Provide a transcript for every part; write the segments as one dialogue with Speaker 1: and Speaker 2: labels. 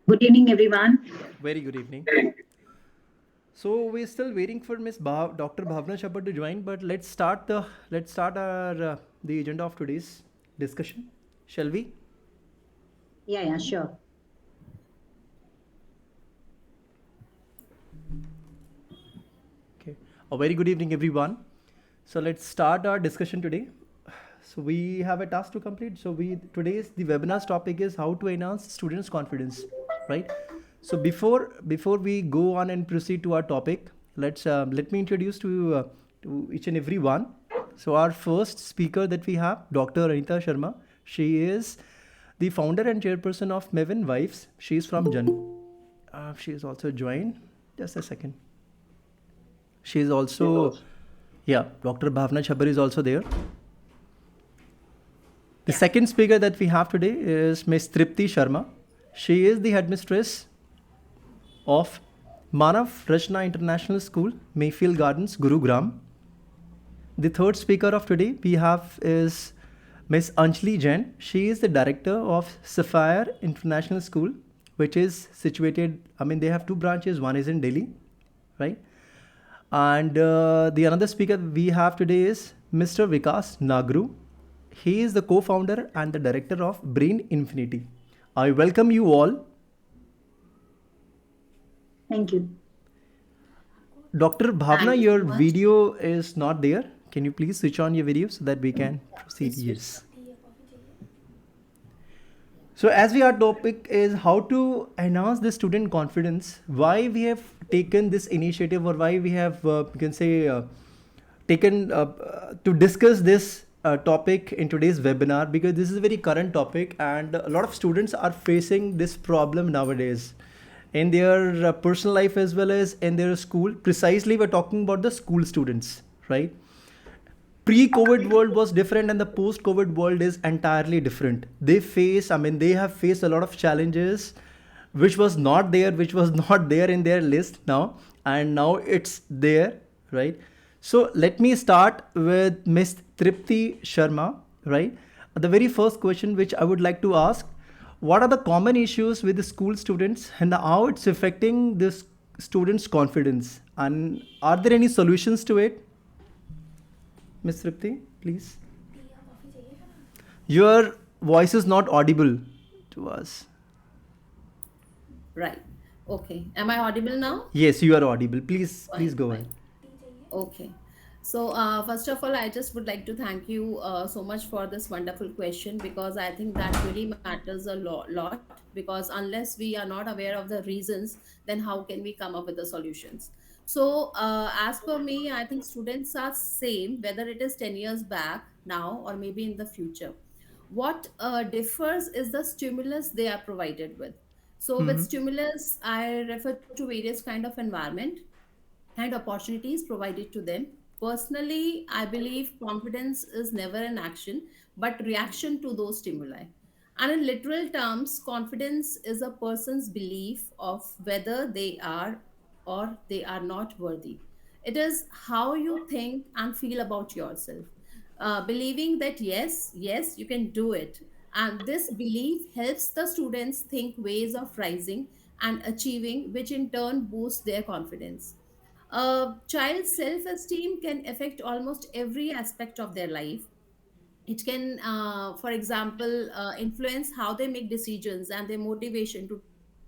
Speaker 1: Good evening, everyone.
Speaker 2: Very good evening. So we're still waiting for Dr. Bhavna Chibber to join, but let's start our the agenda of today's discussion, shall we?
Speaker 1: Yeah, sure.
Speaker 2: Okay. A very good evening, everyone. So let's start our discussion today. So we have a task to complete. So we today's the webinar's topic is how to enhance students' confidence, right? So before we go on and proceed to our topic, let me introduce to each and every one. So our first speaker that we have, Dr. Anita Sharma. She is the founder and chairperson of Maven Vibes. She is from Jan. She is also joined. Just a second. She is also, yeah, Dr. Bhavna Chibber is also there. The
Speaker 1: Yeah.
Speaker 2: second speaker that we have today is Miss Tripti Sharma. She is the headmistress of Manav Rachna International School, Mayfield Gardens, Gurugram. The third speaker of today we have is Miss Anjali Jain. She is the director of Sapphire International School, which is situated. I mean, they have two branches. One is in Delhi, right? And the another speaker we have today is Mr. Vikaasnaagru. He is the co-founder and the director of Brain Infinity. I welcome you all.
Speaker 1: Thank you.
Speaker 2: Dr. Bhavna,
Speaker 3: Thank you
Speaker 2: your
Speaker 3: so much.
Speaker 2: video is not there. Can you please switch on your video so that we can proceed?
Speaker 3: It's
Speaker 2: Yes. So as we our topic is how to enhance the student confidence, why we have taken this initiative or why we have you can say taken to discuss this topic in today's webinar, because this is a very current topic and a lot of students are facing this problem nowadays in their personal life as well as in their school. Precisely, we're talking about the school students, right? Pre-COVID world was different and the post-COVID world is entirely different. They have faced a lot of challenges which was not there in their list now, and now it's there, right? So let me start with Miss Tripti Sharma, right? The very first question which I would like to ask, what are the common issues with the school students and how it's affecting this students' confidence, and are there any solutions to it? Miss Tripti, please. Your voice is not audible to us.
Speaker 3: right. Okay. Am I audible now?
Speaker 2: Yes, you are audible. Please
Speaker 3: Fine,
Speaker 2: go ahead.
Speaker 3: fine. Okay. So, first of all, I just would like to thank you so much for this wonderful question, because I think that really matters a lot. Because unless we are not aware of the reasons, then how can we come up with the solutions? So, as per me, I think students are same whether it is 10 years back now or maybe in the future. What differs is the stimulus they are provided with. So, with
Speaker 2: Mm-hmm.
Speaker 3: stimulus, I refer to various kind of environment and opportunities provided to them. Personally, I believe confidence is never an action, but reaction to those stimuli. And in literal terms, confidence is a person's belief of whether they are or they are not worthy. It is how you think and feel about yourself. Believing that yes, you can do it. And this belief helps the students think ways of rising and achieving, which in turn boosts their confidence. A child's self esteem can affect almost every aspect of their life. It can, for example, influence how they make decisions and their motivation to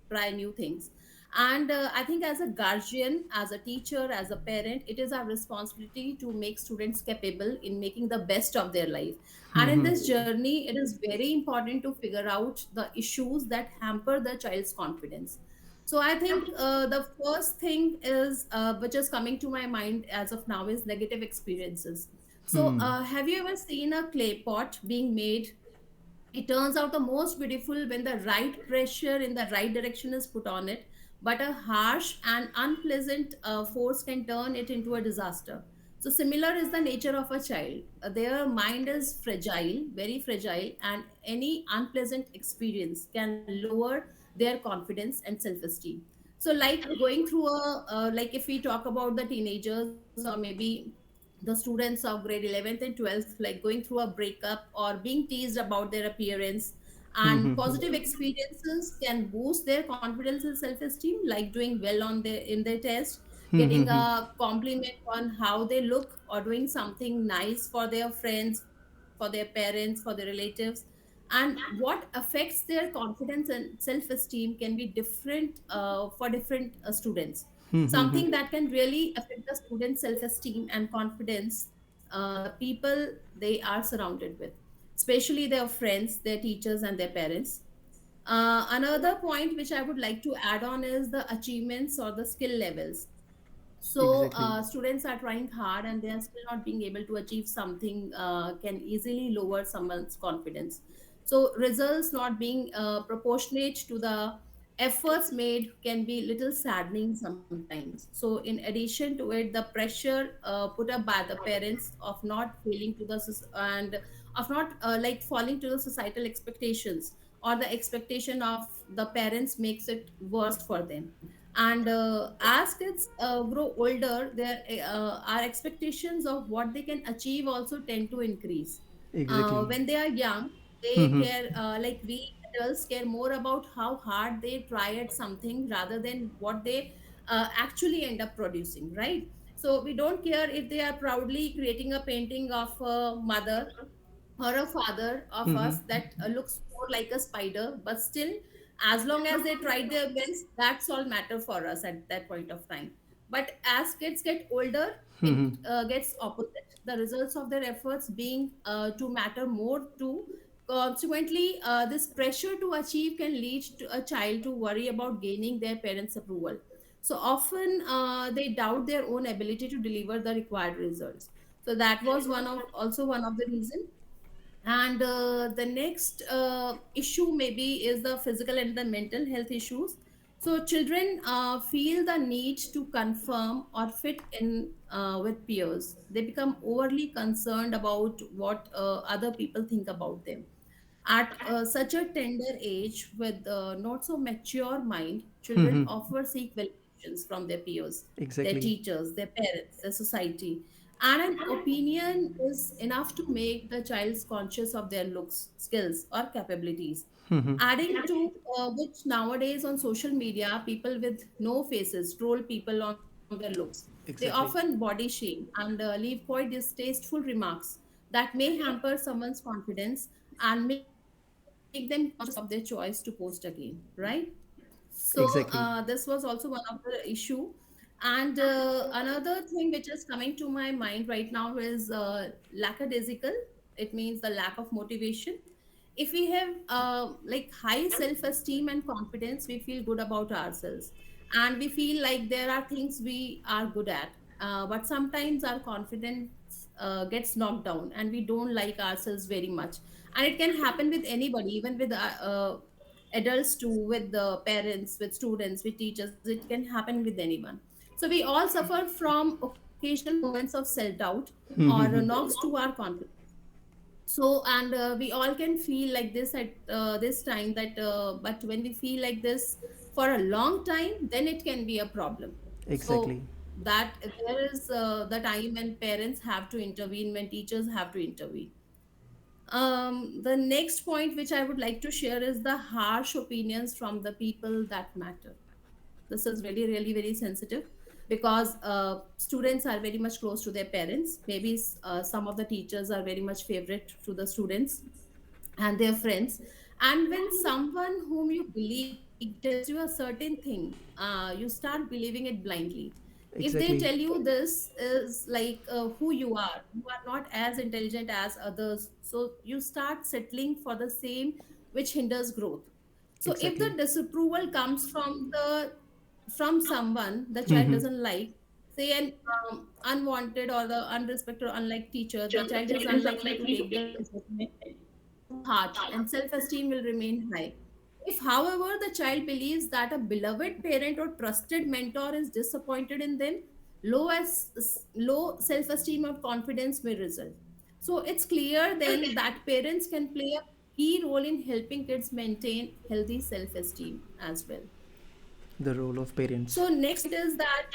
Speaker 3: try new things. And I think as a guardian, as a teacher, as a parent, it is our responsibility to make students capable in making the best of their life. And in this journey, it is very important to figure out the issues that hamper the child's confidence. So I think the first thing is, which is coming to my mind as of now, is negative experiences. So, have you ever seen a clay pot being made? It turns out the most beautiful when the right pressure in the right direction is put on it, but a harsh and unpleasant force can turn it into a disaster. So, similar is the nature of a child. Their mind is fragile, very fragile, and any unpleasant experience can lower their confidence and self esteem. So, like going through like if we talk about the teenagers or maybe the students of grade 11th and 12th, like going through a breakup or being teased about their appearance, And positive experiences can boost their confidence and self-esteem, like doing well on their in their test, getting a compliment on how they look, or doing something nice for their friends, for their parents, for their relatives. And what affects their confidence and self-esteem can be different for different students. Something that can really affect the student's self-esteem and confidence, the people they are surrounded with, especially their friends, their teachers, and their parents. Another point which I would like to add on is the achievements or the skill levels. So
Speaker 2: Exactly.
Speaker 3: students are trying hard and they are still not being able to achieve something, can easily lower someone's confidence. So results not being proportionate to the efforts made can be little saddening sometimes. So in addition to it, the pressure put up by the parents of not failing to the and of not like falling to the societal expectations, or the expectation of the parents makes it worst for them. And as kids grow older, their our expectations of what they can achieve also tend to increase.
Speaker 2: Exactly.
Speaker 3: When they are young, they care, like we adults care more about how hard they try at something rather than what they actually end up producing, right? So we don't care if they are proudly creating a painting of a mother or a father of us that looks more like a spider, but still, as long as they tried their best, that's all matter for us at that point of time. But as kids get older, it gets opposite, the results of their efforts being to matter more too. Consequently, this pressure to achieve can lead to a child to worry about gaining their parents approval. So often they doubt their own ability to deliver the required results. So that was one of also one of the reason. And the next issue maybe is the physical and the mental health issues. So children feel the need to confirm or fit in with peers. They become overly concerned about what other people think about them. At such a tender age, with not so mature mind, children often seek validations from their peers, their
Speaker 2: Exactly.
Speaker 3: teachers, their parents, their society. And an opinion is enough to make the child's conscious of their looks, skills, or capabilities. Adding to which nowadays on social media, people with no faces troll people on their looks. They often
Speaker 2: Exactly.
Speaker 3: body shame and leave quite distasteful remarks that may hamper someone's confidence and make them conscious of their choice to post again, right? So
Speaker 2: Exactly.
Speaker 3: this was also one of the issue. And another thing which is coming to my mind right now is lackadaisical. It means the lack of motivation. If we have like high self-esteem and confidence, we feel good about ourselves, and we feel like there are things we are good at. But sometimes our confidence gets knocked down and we don't like ourselves very much. And it can happen with anybody, even with adults too, with the parents, with students, with teachers. It can happen with anyone. So we all suffer from occasional moments of self-doubt or knocks to our confidence. So and we all can feel like this at this time, that but when we feel like this for a long time, then it can be a problem.
Speaker 2: Exactly.
Speaker 3: So that there is the time when parents have to intervene, when teachers have to intervene. The next point which I would like to share is the harsh opinions from the people that matter. This is really, really very sensitive, because students are very much close to their parents. Maybe some of the teachers are very much favorite to the students and their friends. And when someone whom you believe tells you a certain thing, you start believing it blindly. If they tell
Speaker 2: Exactly.
Speaker 3: you this is like who you are not as intelligent as others, so you start settling for the same, which hinders growth. So if the
Speaker 2: Exactly.
Speaker 3: disapproval comes from someone the child doesn't like, say an unwanted or the unrespected or unliked teacher, the child is unlikely to take the disappointment to heart, and self-esteem will remain high. If, however, the child believes that a beloved parent or trusted mentor is disappointed in them, low self-esteem or confidence may result. So it's clear then that parents can play a key role in helping kids maintain healthy self-esteem as well.
Speaker 2: The role of
Speaker 3: So
Speaker 2: parents.
Speaker 3: next is that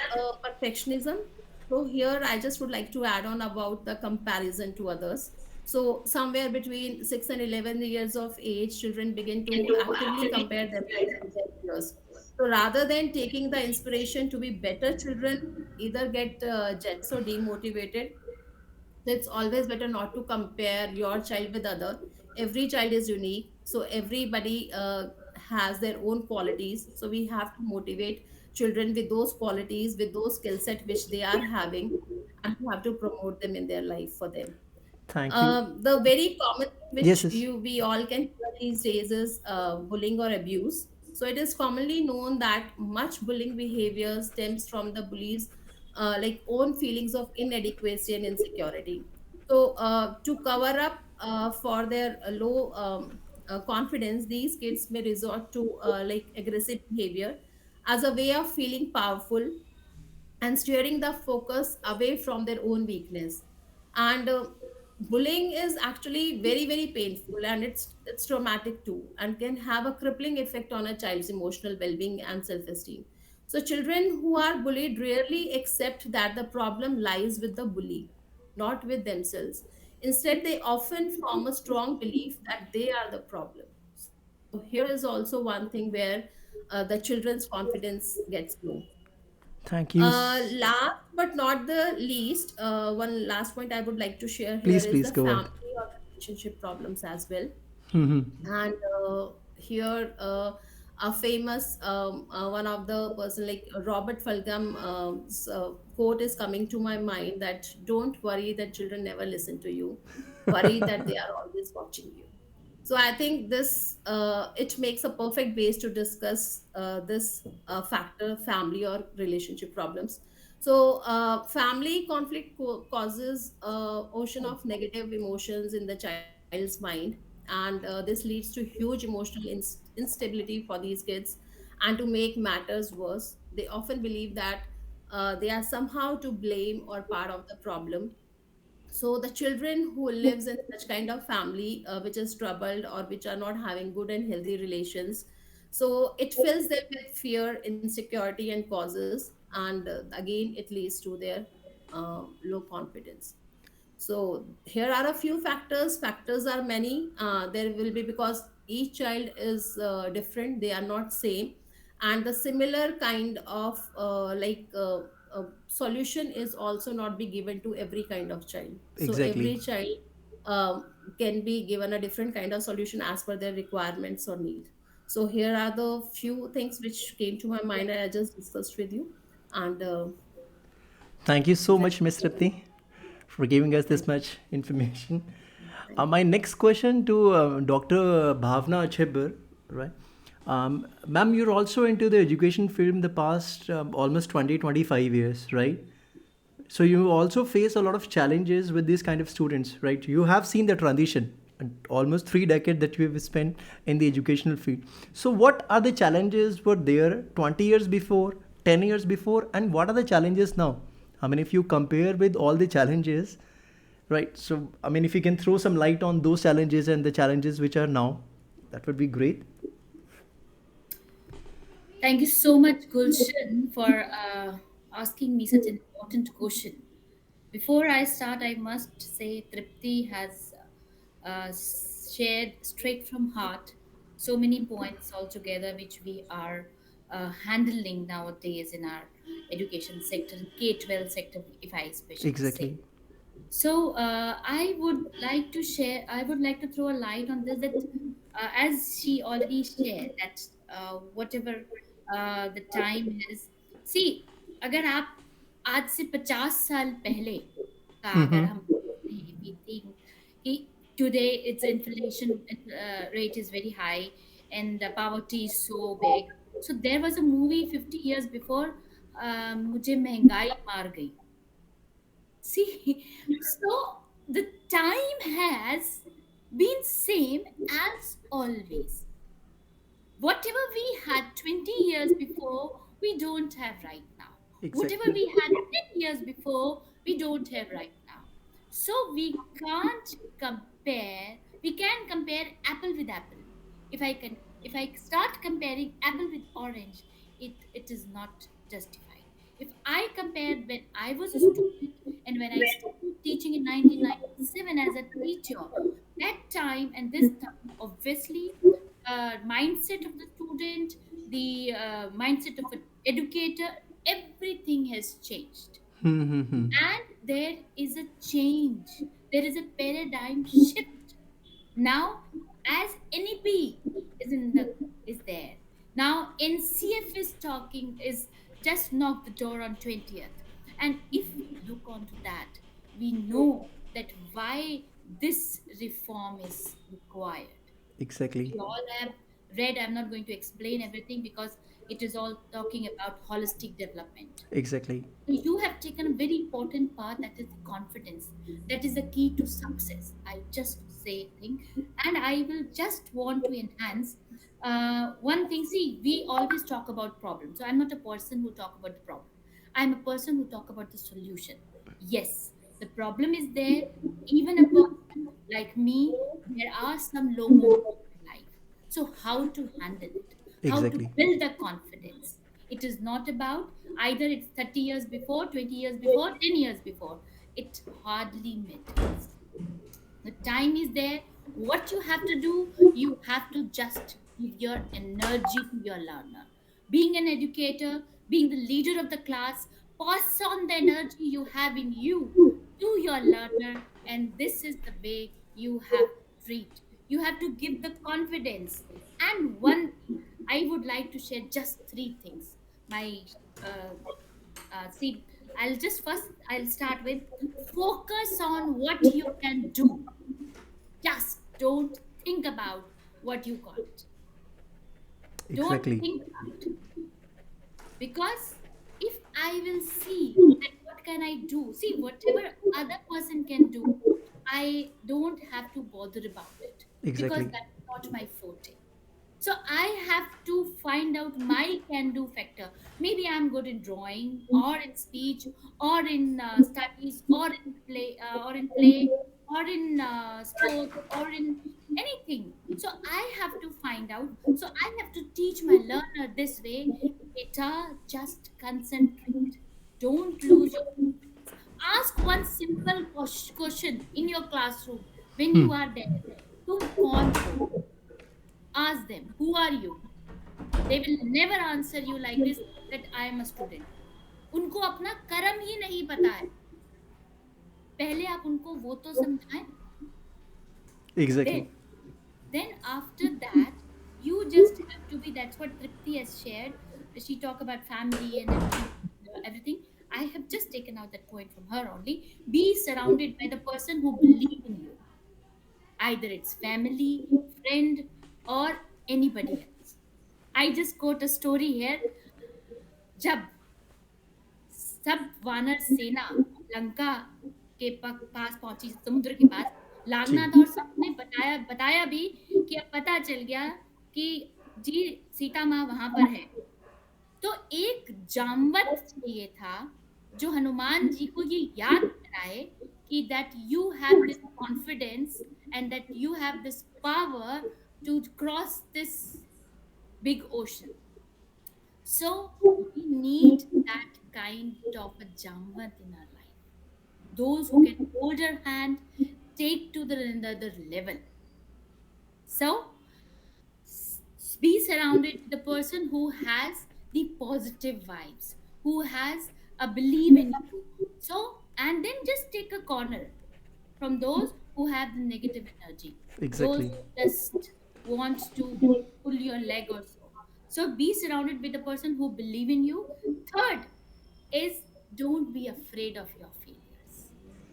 Speaker 3: perfectionism. So here I just would like to add on about the comparison to others. So somewhere between 6 and 11 years of age, children begin to actively compare themselves with their peers. So rather than taking the inspiration to be better, children either get jealous or demotivated. So it's always better not to compare your child with other. Every child is unique, so everybody has their own qualities. So we have to motivate children with those qualities, with those skill set which they are having, and we have to promote them in their life for them.
Speaker 2: Thank you.
Speaker 3: The very common thing
Speaker 2: Yes,
Speaker 3: which
Speaker 2: yes.
Speaker 3: we all can hear these days is bullying or abuse. So it is commonly known that much bullying behavior stems from the bullies like own feelings of inadequacy and insecurity. So to cover up for their low confidence, these kids may resort to like aggressive behavior as a way of feeling powerful and steering the focus away from their own weakness. And bullying is actually very very painful, and it's traumatic too, and can have a crippling effect on a child's emotional well-being and self-esteem. So children who are bullied rarely accept that the problem lies with the bully, not with themselves. Instead, they often form a strong belief that they are the problem. So here is also one thing where the children's confidence gets low.
Speaker 2: Thank you.
Speaker 3: Last but not the least, one last point I would like to share here
Speaker 2: Please,
Speaker 3: is
Speaker 2: please
Speaker 3: the
Speaker 2: go ahead.
Speaker 3: family or relationship problems as well.
Speaker 2: Mhm.
Speaker 3: And here, a famous one of the person like Robert Fulghum quote is coming to my mind, that don't worry that children never listen to you, worry that they are always watching you. So I think this it makes a perfect base to discuss this factor, family or relationship problems. So family conflict causes ocean of negative emotions in the child's mind, and this leads to huge emotional instability for these kids. And to make matters worse, they often believe that they are somehow to blame or part of the problem. So the children who lives in such kind of family which is troubled or which are not having good and healthy relations, so it fills them with fear, insecurity and causes, and again it leads to their low confidence. So here are a few factors. Factors are many. There will be, because each child is different. They are not same, and the similar kind of solution is also not be given to every kind of child. So
Speaker 2: Exactly.
Speaker 3: every child can be given a different kind of solution as per their requirements or need. So here are the few things which came to my mind and I just discussed with you, and
Speaker 2: Thank you so
Speaker 3: that's
Speaker 2: much, Ms. Tripti, for giving us
Speaker 3: thank
Speaker 2: this much information.
Speaker 3: thank
Speaker 2: My next question to Dr. Bhavna Chibber, right? Ma'am, you're also into the education field in the past almost 20-25 years, right? So you also face a lot of challenges with these kind of students, right? You have seen the transition and almost 3 decades that we've spent in the educational field. So what are the challenges were there 20 years before, 10 years before, and what are the challenges now? I mean, if you compare with all the challenges, right? So I mean, if you can throw some light on those challenges and the challenges which are now, that would be great.
Speaker 4: Thank you so much, Gulshan, for asking me such an important question. Before I start, I must say Tripti has shared straight from heart so many points altogether which we are handling nowadays in our education sector, K-12 sector, if I especially say.
Speaker 2: Exactly.
Speaker 4: So I would like to share. I would like to throw a light on this. That as she already shared that whatever the time is. See, अगर आप आज से 50 साल पहले का अगर हम if we think कि today its inflation rate is very high and the poverty is so big. So there was a movie 50 years before. मुझे महंगाई मार गई. See, so the time has been same as always. Whatever we had 20 years before, we don't have right now. Whatever
Speaker 2: Exactly.
Speaker 4: we had 10 years before, we don't have right now. So we can compare apple with apple. If I start comparing apple with orange, it is not justified. If I compared when I was a student and when I started teaching in 1997, perspective and as a teacher, that time and this time, obviously, mindset of the student, the mindset of an educator, everything has changed.
Speaker 2: Hmm, hmm, hmm.
Speaker 4: And there is a change, there is a paradigm shift now. As NEP is in the is there now, NCF is talking, is just knocked the door on 20th. And if we look onto that, we know that why this reform is required.
Speaker 2: Exactly.
Speaker 4: We all have read, I'm not going to explain everything because it is all talking about holistic development.
Speaker 2: Exactly.
Speaker 4: So you have taken a very important part, that is the confidence. That is the key to success. I just say thing, and I will just want to enhance one thing. See, we always talk about problems. So I'm not a person who talk about the problem. I'm a person who talk about the solution. Yes, the problem is there. Even a person like me, there are some low moments in my life. So how to handle it? How to
Speaker 2: Exactly.
Speaker 4: build the confidence? It is not about either it's 30 years before, 20 years before, 10 years before. It hardly matters. The time is there. What you have to do, you have to just give your energy to your learner. Being an educator, being the leader of the class, pass on the energy you have in you to your learner, and this is the way you have to treat. You have to give the confidence. And one thing, I would like to share just three things. My uh, see, I'll start with focus on what you can do. Just don't think about what you can't. Don't
Speaker 2: Exactly.
Speaker 4: think about, because if I will see that what can I do, see whatever other person can do, I don't have to bother about it because
Speaker 2: Exactly.
Speaker 4: that's not my forte. So I have to find out my can do factor. Maybe I'm good in drawing or in speech or in studies or in play or in sports or in anything. So I have to find out. So I have to teach my learner this way. Beta, just concentrate. Don't lose your confidence. Ask one simple question in your classroom when
Speaker 2: Hmm.
Speaker 4: you are there. Tum kaun ho? Ask them, who are you? They will never answer you like this, that I am a student. उनको अपना कर्म ही नहीं पता है. पहले आप उनको वो तो समझाएं. Then,
Speaker 2: Exactly.
Speaker 4: then after that, you just have to be. That's what Tripti has shared. She talked about family and everything. I have just taken out that point from her only. Be surrounded by the person who believe in you. Either it's family, friend, or anybody else. I just quote a story here. जब सब वानर सेना लंका के पास पहुंची, समुद्र के पास
Speaker 2: जी.
Speaker 4: लागना था, और सबने बताया बताया भी कि अब पता चल गया कि जी सीता माँ वहां पर है। तो एक जामवंत चाहिए था जो हनुमान जी को ये याद कराए कि that you have this confidence and that you have this power to cross this big ocean. So we need that kind of a Jamvat in our life. Those who can hold our hand, take to the another level. So be surrounded with the person who has the positive vibes, who has a belief in you. So, and then just take a corner from those who have the negative energy, those
Speaker 2: Exactly.
Speaker 4: who just want to pull your leg or so. So be surrounded with the person who believe in you. Third is, don't be afraid of your failures.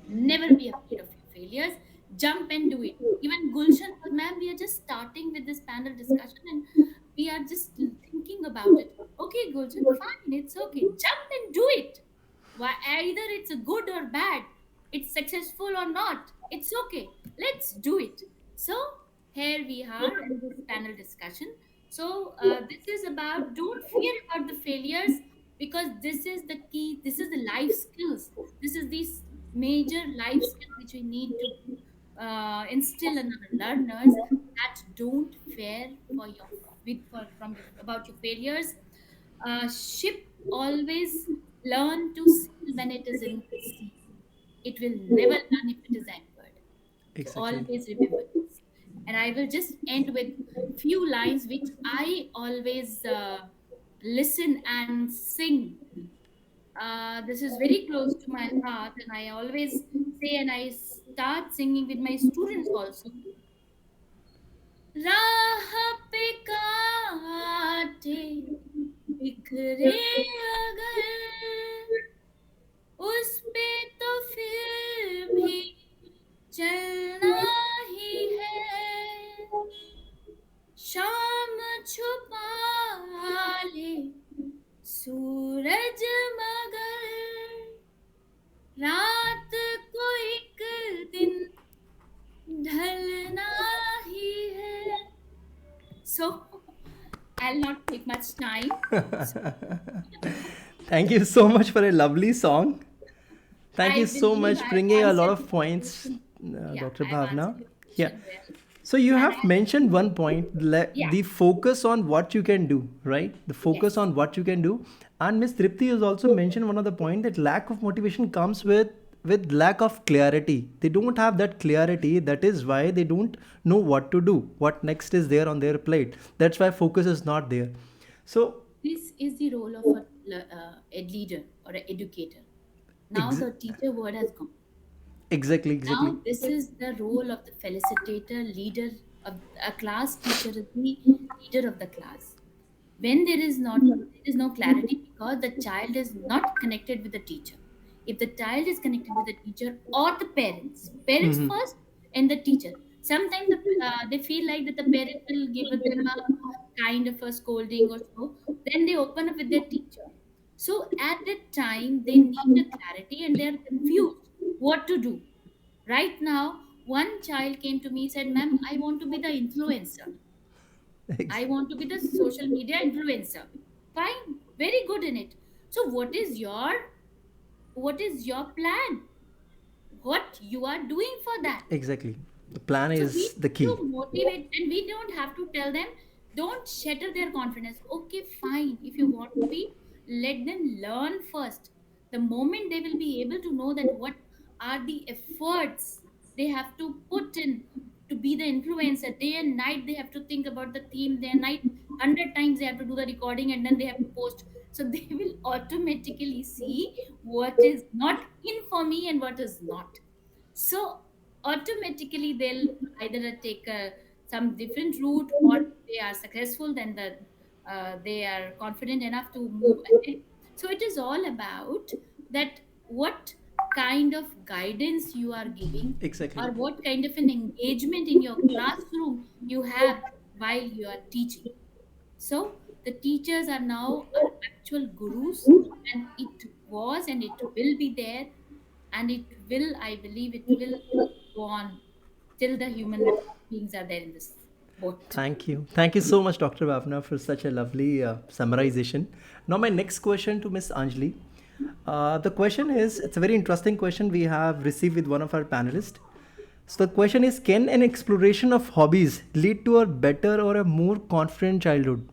Speaker 4: Never be afraid of your failures. Jump and do it. Even Gulshan, ma'am, we are just starting with this panel discussion and we are just thinking about it. Okay, Gulshan, fine, it's okay. Jump and do it. Why, either it's a good or bad, it's successful or not, it's okay. Let's do it. So here we are in this panel discussion. So this is about, don't fear about the failures, because this is the key. This is the life skills. This is these major life skills which we need to instill in our learners, that don't fear for your from your, about your failures. Ship always learn to sail when it is in the sea. It will never learn if it is anchored. So
Speaker 2: Exactly.
Speaker 4: always remember this. And I will just end with few lines which I always listen and sing. This is very close to my heart, and I always say, and I start singing with my students also. राह पे कांटे बिखरे अगर उस पे तो फिर भी चलना ही है शाम छुपा ले सूरज मगर रात को एक दिन ढलना ही है. So I'll not take much time. So
Speaker 2: Thank you so much for a lovely song. Thank you
Speaker 4: I
Speaker 2: so
Speaker 4: believe
Speaker 2: much
Speaker 4: I've
Speaker 2: bringing a lot
Speaker 4: answered
Speaker 2: of
Speaker 4: your
Speaker 2: points,
Speaker 4: question. Yeah,
Speaker 2: Dr.
Speaker 4: I've answered
Speaker 2: Bhavna.
Speaker 4: your
Speaker 2: Yeah.
Speaker 4: question well.
Speaker 2: So you
Speaker 4: And
Speaker 2: have mentioned one point,
Speaker 4: yeah,
Speaker 2: the focus on what you can do, right? The focus
Speaker 4: yes,
Speaker 2: on what you can do. And Miss Tripti has also mentioned one of the point that lack of motivation comes with lack of clarity. They don't have that clarity. That is why they don't know what to do. What next is there on their plate. That's why focus is not there. So
Speaker 4: this is the role of a leader or an educator. Now
Speaker 2: ex-
Speaker 4: the teacher word has gone.
Speaker 2: exactly, exactly,
Speaker 4: Now this is the role of the felicitator, leader of a class. Teacher is the leader of the class. When there is no clarity because the child is not connected with the teacher. If the child is connected with the teacher or the parents first and the teacher, sometimes they feel like that the parent will give them a kind of a scolding or so, then they open up with their teacher. So at that time they need a clarity and they are confused what to do. Right now one child came to me, said, ma'am, I want to be the influencer.
Speaker 2: ex-
Speaker 4: I want to be the social media influencer. Fine, very good in it. So what is your plan? What you are doing for that?
Speaker 2: exactly. The plan
Speaker 4: So we
Speaker 2: is the
Speaker 4: need
Speaker 2: key.
Speaker 4: to motivate, and we don't have to tell them, don't shatter their confidence. Okay, fine. If you want to be, let them learn first. The moment they will be able to know that what are the efforts they have to put in to be the influencer, day and night they have to think about the theme, day and night, 100 times they have to do the recording and then they have to post. So they will automatically see what is not in for me and what is not. So automatically they'll either take some different route, or they are successful, then they are confident enough to move ahead. So it is all about that what kind of guidance you are giving,
Speaker 2: Exactly.
Speaker 4: or what kind of an engagement in your classroom you have while you are teaching. So the teachers are now our actual gurus, and it was and it will be there, and it will, I believe it will go on till the human beings are there in this boat.
Speaker 2: Thank you. Thank you so much, Dr. Bhavna, for such a lovely summarization. Now, my next question to Miss Anjali. The question is, it's a very interesting question we have received with one of our panelists. So the question is, can an exploration of hobbies lead to a better or a more confident childhood?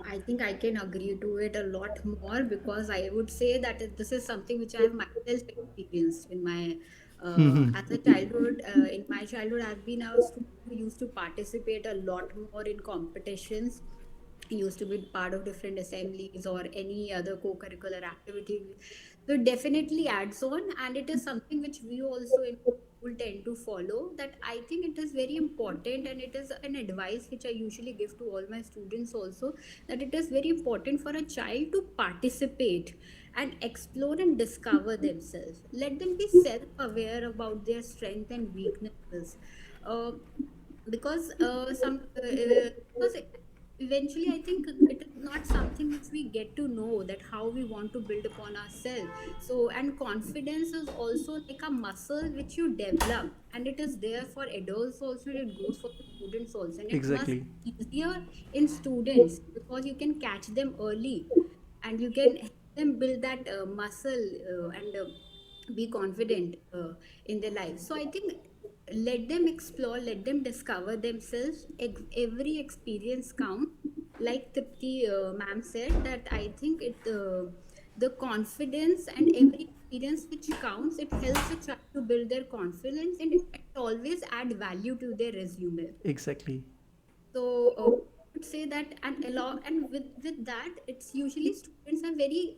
Speaker 1: I think I can agree to it a lot more because I would say that this is something which I have myself experienced in my as a childhood. In my childhood, I've been a student who used to participate a lot more in competitions. Used to be part of different assemblies or any other co-curricular activity. So it definitely adds on, and it is something which we also in school tend to follow. That I think it is very important, and it is an advice which I usually give to all my students also, that it is very important for a child to participate and explore and discover themselves. Let them be self-aware about their strengths and weaknesses. Uh, because because eventually I think it is not something which we get to know that how we want to build upon ourselves. So, and confidence is also like a muscle which you develop, and it is there for adults also, and it goes for the students also, and it must
Speaker 2: Exactly.
Speaker 1: be easier in students because you can catch them early, and you can help them build that muscle, and be confident in their life. So I think let them explore, let them discover themselves. Every experience counts. Like Tripti ma'am said, that I think the confidence and every experience which counts. It helps a child to build their confidence, and it always add value to their resume.
Speaker 2: Exactly.
Speaker 1: So I would say that, and along and with that, it's usually students are very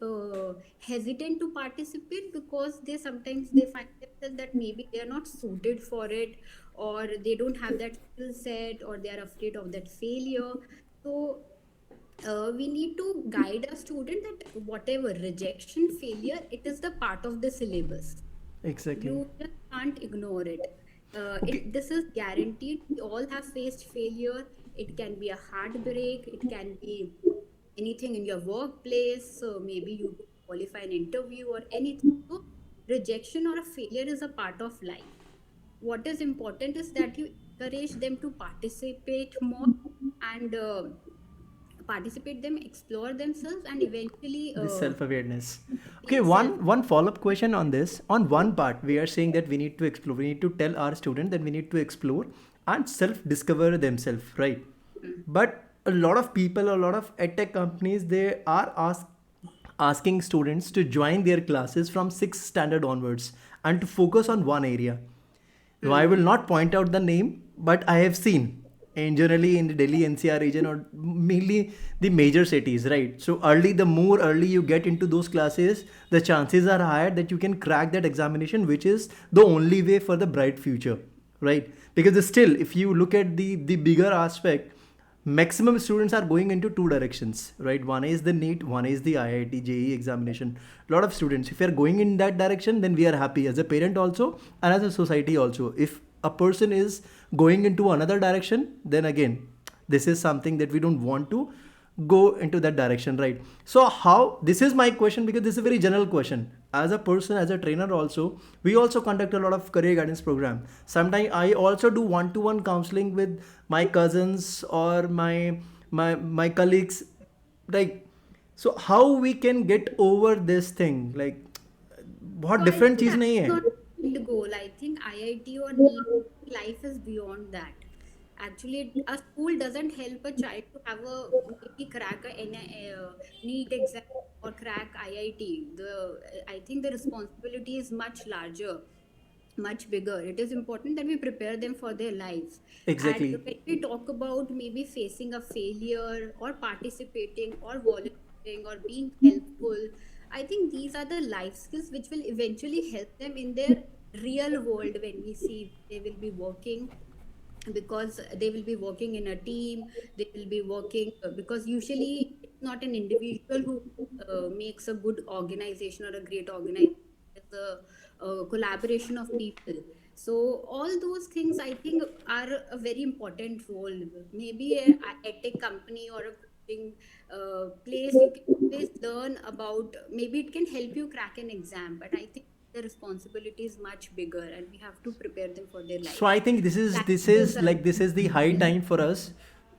Speaker 1: hesitant to participate because they find themselves that maybe they are not suited for it, or they don't have that skill set, or they are afraid of that failure. So we need to guide a student that whatever rejection, failure, it is the part of the syllabus.
Speaker 2: Exactly.
Speaker 1: You just can't ignore it.
Speaker 2: Okay.
Speaker 1: This is guaranteed. We all have faced failure. It can be a heartbreak. It can be anything in your workplace. So maybe you don't qualify an interview or anything. So rejection or a failure is a part of life. What is important is that you encourage them to participate more, and participate them, explore themselves, and eventually
Speaker 2: This self-awareness. Okay,
Speaker 1: yes, self.
Speaker 2: one follow-up question on this. On one part, we are saying that we need to explore. We need to tell our student that we need to explore and self-discover themselves, right? But a lot of people, a lot of edtech companies, they are asking students to join their classes from sixth standard onwards and to focus on one area. Now, I will
Speaker 1: Mm-hmm.
Speaker 2: not point out the name, but I have seen, and generally in the Delhi NCR region or mainly the major cities, right? So early, the more early you get into those classes, the chances are higher that you can crack that examination, which is the only way for the bright future, right? Because still, if you look at the bigger aspect, maximum students are going into two directions, right? One is the NEET, one is the IIT JEE examination. A lot of students, if we are going in that direction, then we are happy as a parent also and as a society also. If a person is going into another direction, then again, this is something that we don't want to go into that direction, right? So how, this is my question because this is a very general question. As a person, as a trainer also, we also conduct a lot of career guidance program. Sometimes I also do one-to-one counseling with my cousins or my colleagues, like, so how we can get over this thing, like
Speaker 1: So
Speaker 2: बहुत
Speaker 1: I
Speaker 2: different
Speaker 1: think
Speaker 2: चीज नहीं
Speaker 1: that's
Speaker 2: है.
Speaker 1: not the end goal. I think IIT or NEET life is beyond that. Actually, a school doesn't help a child to have a maybe crack a NEET exam or crack IIT. I think the responsibility is much larger, much bigger. It is important that we prepare them for their lives. And
Speaker 2: Exactly.
Speaker 1: when we talk about maybe facing a failure or participating or volunteering or being helpful, I think these are the life skills which will eventually help them in their real world when we see they will be working, because they will be working in a team. They will be working because usually it's not an individual who makes a good organization or a great organization. It's a collaboration of people. So all those things I think are a very important role. Maybe a tech company or a coaching place, you can always learn about, maybe it can help you crack an exam, but I think the responsibility is much bigger and we have to prepare them for their
Speaker 2: So
Speaker 1: life.
Speaker 2: I think
Speaker 1: Life skills
Speaker 2: this
Speaker 1: are
Speaker 2: like this is the high
Speaker 1: very
Speaker 2: time for us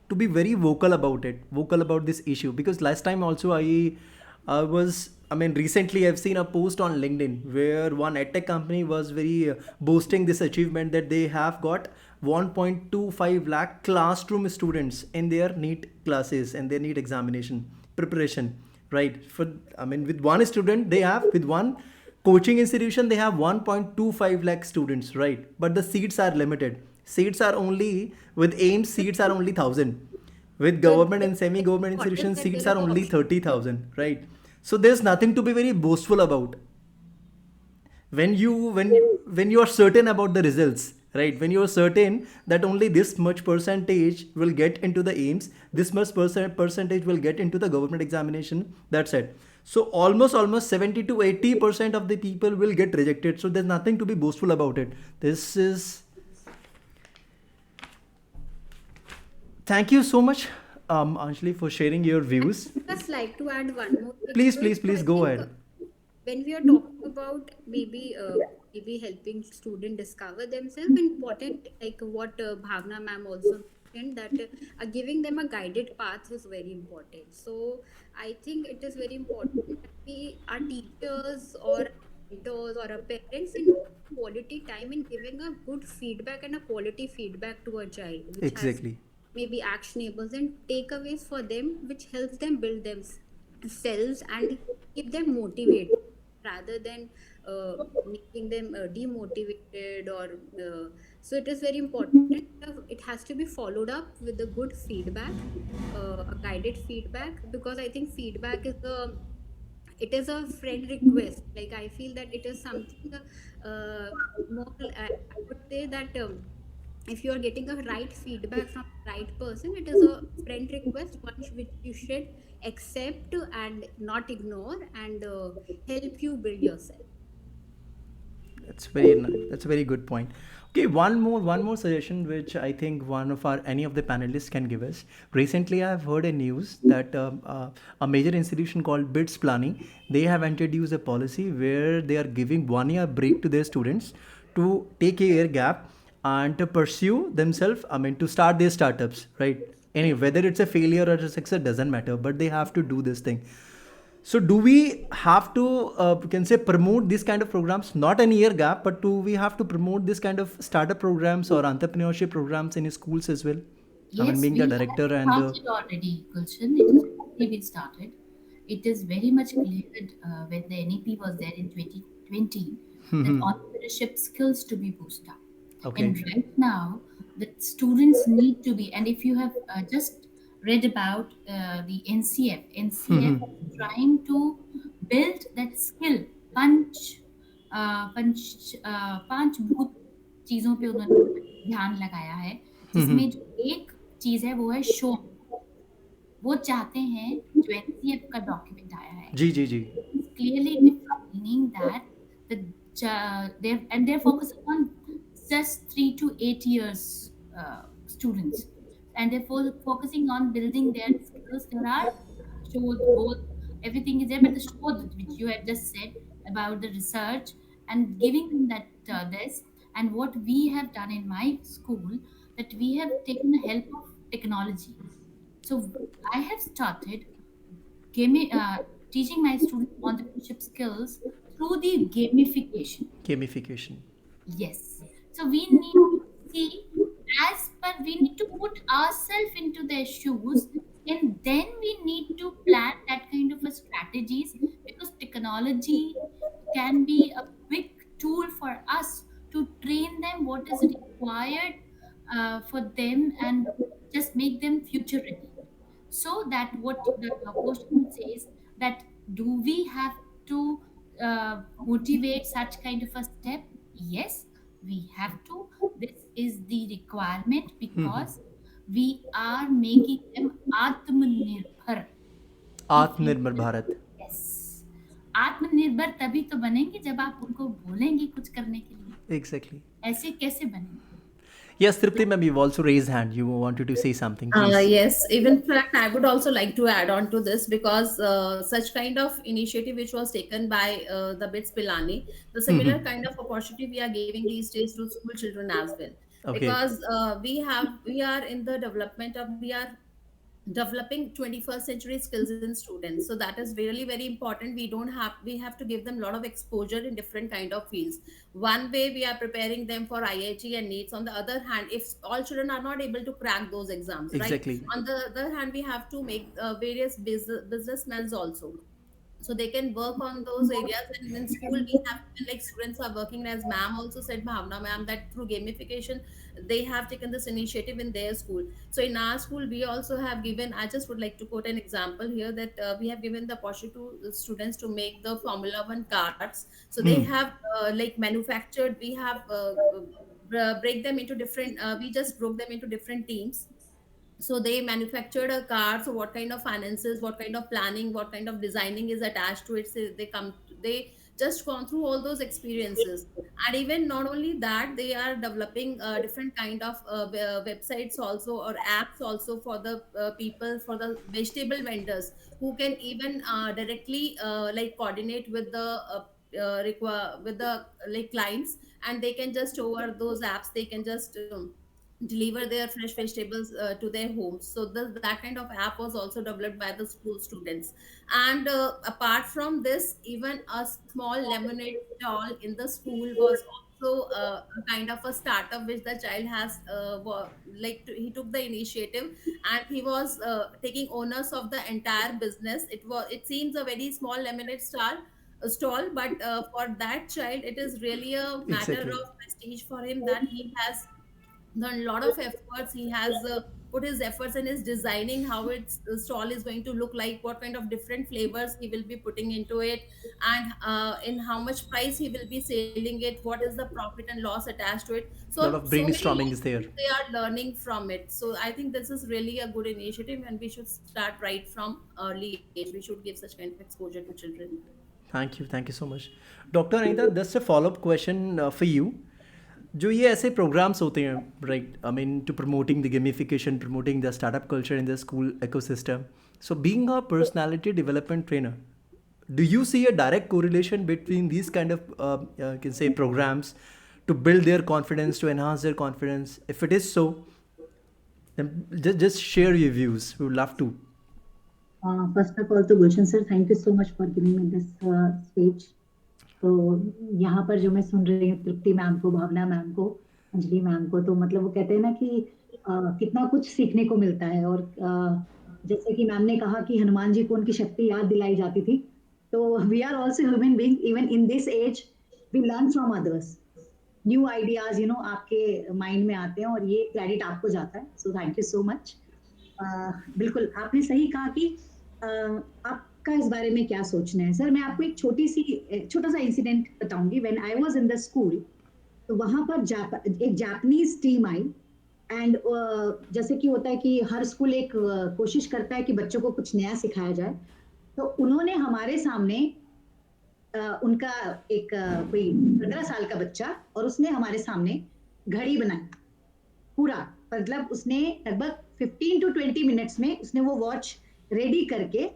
Speaker 2: to be very vocal about it, vocal about this issue. Because last time also I mean recently I've seen a post on LinkedIn where one edtech company was very boasting this achievement that they have got 1.25 lakh classroom students in their NEET classes and their NEET examination preparation, right? For, I mean, with one student they have, with one coaching institution they have 1.25 lakh students, right? But the seats are limited. Seats are only, with AIMS seats are only 1000. With government
Speaker 1: the
Speaker 2: and semi government
Speaker 1: what is
Speaker 2: institutions
Speaker 1: that
Speaker 2: seats
Speaker 1: there
Speaker 2: are
Speaker 1: is
Speaker 2: only
Speaker 1: option.
Speaker 2: 30,000, right? So there's nothing to be very boastful about. When you are certain about the results, right? When you are certain that only this much percentage will get into the aims, this much percentage will get into the government examination, that's it. So almost 70 to 80% of the people will get rejected, so there's nothing to be boastful about it. This is, thank you so much, Anjali, for sharing your
Speaker 1: And
Speaker 2: views.
Speaker 1: I would just like to add one more thing
Speaker 2: Please,
Speaker 1: to it.
Speaker 2: please,
Speaker 1: So
Speaker 2: please
Speaker 1: I
Speaker 2: go
Speaker 1: think
Speaker 2: ahead.
Speaker 1: when we are talking about maybe helping student discover themselves, important like what Bhavna ma'am also mentioned, that giving them a guided path is very important. So I think it is very important that we, our teachers or mentors or our parents, invest quality time in giving a good feedback and a quality feedback to a child, which has
Speaker 2: Exactly.
Speaker 1: maybe actionables and takeaways for them, which helps them build themselves and keep them motivated. rather than making them demotivated or so it is very important. It has to be followed up with the good feedback, a guided feedback, because I think feedback is a, it is a friend request. Like I feel that it is something more, I would say that if you are getting a right feedback from the right person, it is a friend request, one which you should accept and not ignore, and help you build yourself.
Speaker 2: That's a very good point. Okay, one more suggestion which I think one of our any of the panelists can give us. Recently, I've heard a news that a major institution called BITS Planning, they have introduced a policy where they are giving 1 year break to their students to take a year gap and to pursue themselves. I mean, to start their startups, right? Anyway, whether it's a failure or a success doesn't matter, but they have to do this thing. So do we have to, we can say, promote this kind of programs, not an year gap, but do we have to promote this kind of startup programs or entrepreneurship programs in schools as well? I mean,
Speaker 4: Yes,
Speaker 2: being
Speaker 4: we
Speaker 2: the
Speaker 4: have
Speaker 2: director and the.
Speaker 4: started already, Gulshan. It has already been started. It is very much clear when the NEP was there in 2020 that entrepreneurship skills to be boosted up. And
Speaker 2: Okay.
Speaker 4: right now, the students need to be, and if you have just read about the NCF is trying to build that skill, पंच पंच पांच भूत चीजों पे उन्होंने ध्यान लगाया है, जिसमें जो एक चीज है वो है शो। वो चाहते हैं जो एनसीएफ का डॉक्यूमेंट आया है,
Speaker 2: जी जी जी.
Speaker 4: is clearly defining that the they're focusing on just 3 to 8 years students, and they're focusing on building their skills. There are shows, both everything is there, but the show which you had just said about the research and giving them that this, and what we have done in my school, that we have taken the help of technology. So I have started teaching my students entrepreneurship skills through the gamification.
Speaker 2: Gamification.
Speaker 4: Yes. So we need to see, as per we need to put ourselves into their shoes, and then we need to plan that kind of a strategies, because technology can be a big tool for us to train them what is required for them, and just make them future ready. So that what the question says, that do we have to motivate such kind of a step? Yes, we have to. This is the requirement, because we are making them atmanirbhar. If you
Speaker 2: आत्मनिर्भर Bharat.
Speaker 4: yes, आत्मनिर्भर तभी तो बनेंगे जब आप उनको बोलेंगे कुछ करने के लिए।
Speaker 2: Exactly.
Speaker 4: ऐसे कैसे बनेंगे?
Speaker 2: Yes, Tripti ma'am, you've also raised hand. You wanted to say something, please.
Speaker 3: Yes, even fact, I would also like to add on to this, because such kind of initiative which was taken by the BITS Pilani, the similar kind of opportunity we are giving these days to school children as well.
Speaker 2: Okay.
Speaker 3: Because we are in the development of, we are developing 21st century skills in students, so that is really very important. We have to give them a lot of exposure in different kind of fields. One way we are preparing them for IIT and NEETs. On the other hand, if all children are not able to crack those exams, right,
Speaker 2: Exactly.
Speaker 3: on the other hand we have to make various businessmen also, so they can work on those areas. And in school we have, like, students are working, as ma'am also said, Bhavna ma'am, that through gamification they have taken this initiative in their school. So in our school we also have given, I just would like to quote an example here, that we have given the opportunity to the students to make the Formula 1 cards. So they have like manufactured, we have break them into different, we just broke them into different teams. So they manufactured a car. So what kind of finances, what kind of planning, what kind of designing is attached to it? So they just gone through all those experiences. And even not only that, they are developing different kind of websites also, or apps also, for the people, for the vegetable vendors, who can even directly like coordinate with the with the like clients, and they can just, over those apps, they can just deliver their fresh vegetables to their homes. So that kind of app was also developed by the school students. And apart from this, even a small lemonade stall in the school was also a kind of a startup which the child has he took the initiative, and he was taking owners of the entire business. It seems a very small lemonade stall, stall, but for that child it is really a matter
Speaker 2: Exactly.
Speaker 3: of prestige for him, that he has done a lot of efforts. He has put his efforts in his designing how its stall is going to look like, what kind of different flavors he will be putting into it, and in how much price he will be selling it, what is the profit and loss attached to it.
Speaker 2: A
Speaker 3: So
Speaker 2: lot of
Speaker 3: so many
Speaker 2: brainstorming is there.
Speaker 3: lessons they are learning from it. So I think this is really a good initiative, and we should start right from early age. We should give such kind of exposure to children.
Speaker 2: Thank you so much doctor Anita. Just a follow up question for you. जो ये ऐसे programmes होते हैं, right, I mean to promoting the gamification, promoting the startup culture in the school ecosystem, so being a personality development trainer, do you see a direct correlation between these kind of can say programs to build their confidence, to enhance their confidence? If it is so, then just share your views. We would love to.
Speaker 5: First of all, to Gulshan sir, thank you so much for giving me this speech. तो यहाँ पर जो मैं सुन रही हूँ तृप्ति ma'am को, भावना ma'am को, Anjali ma'am को, तो मतलब वो कहते हैं ना कि कितना कुछ सीखने को मिलता है. और जैसे कि मैम ने कहा कि हनुमान जी को उनकी शक्ति याद दिलाई जाती थी, तो we are also human being. Even in this age we learn from others. New ideas आपके माइंड में आते हैं और ये क्रेडिट आपको जाता है. So thank you so much. बिल्कुल आपने सही कहा कि आपका इस बारे में क्या सोचना है. सर मैं आपको एक छोटा सा इंसिडेंट बताऊंगी. When I was in the school, तो वहां पर एक जापानीज टीम आई. एंड जैसे कि होता है कि हर स्कूल एक कोशिश करता है कि बच्चों को कुछ नया सिखाया जाए. तो उन्होंने हमारे सामने उनका एक कोई 15 साल का बच्चा, और उसने हमारे सामने घड़ी बनाई पूरा. मतलब उसने लगभग 15 to 20 मिनट्स में उसने वो वॉच रेडी करके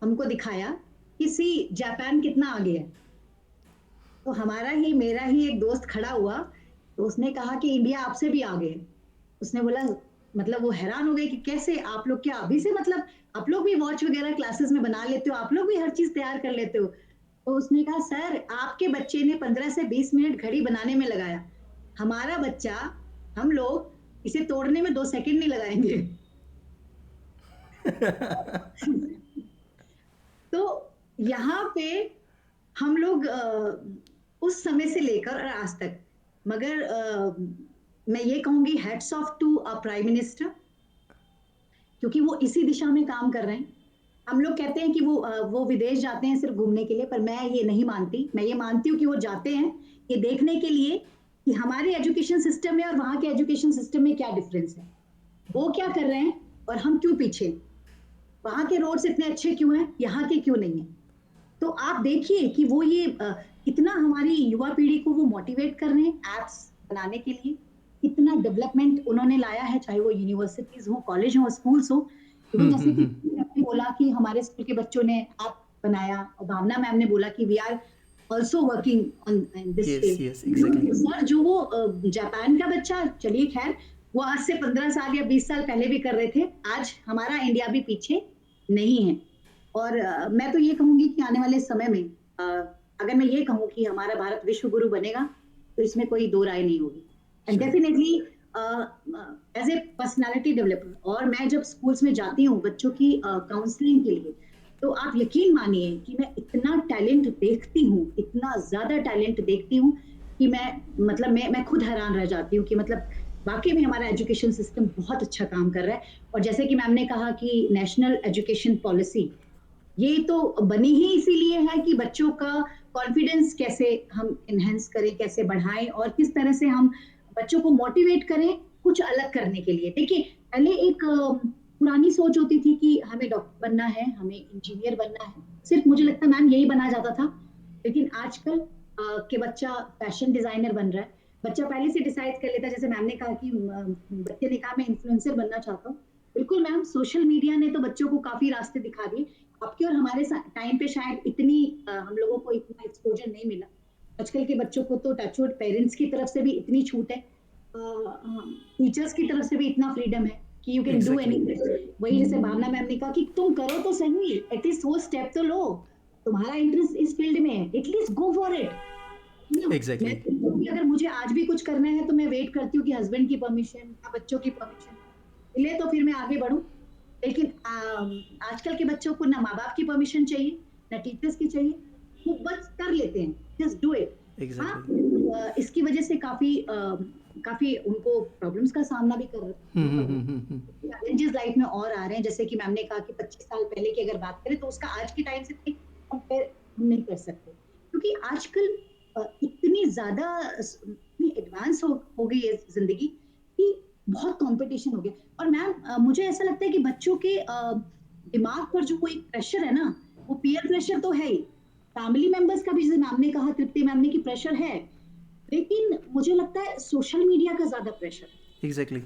Speaker 5: हमको दिखाया कि सी जापान कितना आगे है. तो मेरा ही एक दोस्त खड़ा हुआ, तो उसने कहा कि इंडिया आपसे भी आगे है. उसने बोला, मतलब वो हैरान हो गए कि कैसे आप लोग, क्या अभी से मतलब आप लोग भी वॉच वगैरह क्लासेस में बना लेते हो, आप लोग भी हर चीज तैयार कर लेते हो. तो उसने कहा, सर आपके बच्चे ने 15 से 20 मिनट घड़ी बनाने में लगाया, हमारा बच्चा, हम लोग इसे तोड़ने में 2 सेकंड नहीं लगाएंगे. तो यहाँ पे हम लोग उस समय से लेकर और आज तक, मगर मैं ये कहूंगी hats off to a prime minister, क्योंकि वो इसी दिशा में काम कर रहे हैं. हम लोग कहते हैं कि वो विदेश जाते हैं सिर्फ घूमने के लिए, पर मैं ये नहीं मानती. मैं ये मानती हूँ कि वो जाते हैं ये देखने के लिए कि हमारे एजुकेशन सिस्टम में और वहां के एजुकेशन सिस्टम में क्या डिफरेंस है, वो क्या कर रहे हैं और हम क्यों पीछे, वहां के रोड्स इतने अच्छे क्यों हैं, यहाँ के क्यों नहीं है. तो आप देखिए कि वो ये कितना हमारी युवा पीढ़ी को वो मोटिवेट कर रहे हैं एप्स बनाने के लिए. कितना डेवलपमेंट उन्होंने लाया है, चाहे वो यूनिवर्सिटीज हो, कॉलेज हो, स्कूल्स हो. जैसे कि आपने बोला कि हमारे स्कूल के बच्चों ने ऐप बनाया, और भावना मैम ने बोला कि we are also working on this field. Sir जो वो जापान का बच्चा, चलिए खैर, वो आज से 15 साल या 20 साल पहले भी कर रहे थे. आज हमारा इंडिया भी पीछे नहीं है. और मैं तो ये कहूंगी कि आने वाले समय में अगर मैं ये कहूँ कि हमारा भारत विश्व गुरु बनेगा, तो इसमें कोई दो राय नहीं होगी. And definitely as a personality developer, और मैं जब स्कूल्स में जाती हूँ बच्चों की काउंसलिंग के लिए, तो आप यकीन मानिए कि मैं इतना टैलेंट देखती हूँ, इतना ज्यादा टैलेंट देखती हूँ कि मैं खुद हैरान रह जाती हूँ कि मतलब वाकई में हमारा एजुकेशन सिस्टम बहुत अच्छा काम कर रहा है. और जैसे कि मैम ने कहा कि नेशनल एजुकेशन पॉलिसी ये तो बनी ही इसीलिए है कि बच्चों का कॉन्फिडेंस कैसे हम इनहेंस करें, कैसे बढ़ाएं, और किस तरह से हम बच्चों को मोटिवेट करें कुछ अलग करने के लिए. देखिए पहले एक पुरानी सोच होती थी कि हमें डॉक्टर बनना है, हमें इंजीनियर बनना है, सिर्फ मुझे लगता है मैम यही बना जाता था. लेकिन आजकल के बच्चा फैशन डिजाइनर बन रहा है. बच्चा पहले से डिसाइड कर लेता है. जैसे मैम ने कहा कि बच्चे ने कहा मैं इन्फ्लुएंसर बनना चाहता हूँ. बिल्कुल मैम, सोशल मीडिया ने तो बच्चों को काफी रास्ते दिखा दिए. आपके और हमारे टाइम पे शायद इतनी हम लोगों को इतना एक्सपोजर नहीं मिला. आजकल के बच्चों को तो टचवुड पेरेंट्स की तरफ से भी इतनी छूट है, टीचर्स की तरफ से भी इतना फ्रीडम है कि यू कैन डू एनीथिंग. वही जैसे भावना मैम ने कहा कि तुम करो तो सही, एटलीस्ट वो स्टेप तो लो. तुम्हारा इंटरेस्ट इस फील्ड में है, एटलीस्ट गो फॉर इट. अगर मुझे आज भी कुछ करना है तो मैं वेट करती हूँ कि हस्बैंड की परमिशन या बच्चों की परमिशन मिले तो फिर मैं आगे बढ़ूं. लेकिन आजकल के बच्चों को ना माँ बाप की परमिशन चाहिए, ना टीचर्स की चाहिए. वो बस कर लेते हैं, जस्ट डू इट। हाँ,
Speaker 2: Exactly.
Speaker 5: इसकी वजह से काफी काफी उनको प्रॉब्लम्स का सामना भी करना पड़ रहा है, चैलेंजेस लाइफ में और आ रहे हैं। जैसे कि मैम ने कहा कि 25 साल पहले की अगर बात करें तो उसका आज के टाइम से कंपेयर हम नहीं कर सकते, क्योंकि आजकल इतनी ज्यादा इतनी एडवांस हो गई है जिंदगी कि बहुत कंपटीशन हो गया। और मैम मुझे ऐसा लगता है कि बच्चों के दिमाग पर जो कोई प्रेशर है ना, वो पीयर प्रेशर तो है ही, फैमिली मेंबर्स का भी, जैसे मैम ने कहा, तृप्ति मैम ने, की प्रेशर है, लेकिन मुझे लगता है सोशल मीडिया का ज्यादा प्रेशर है।
Speaker 2: Exactly.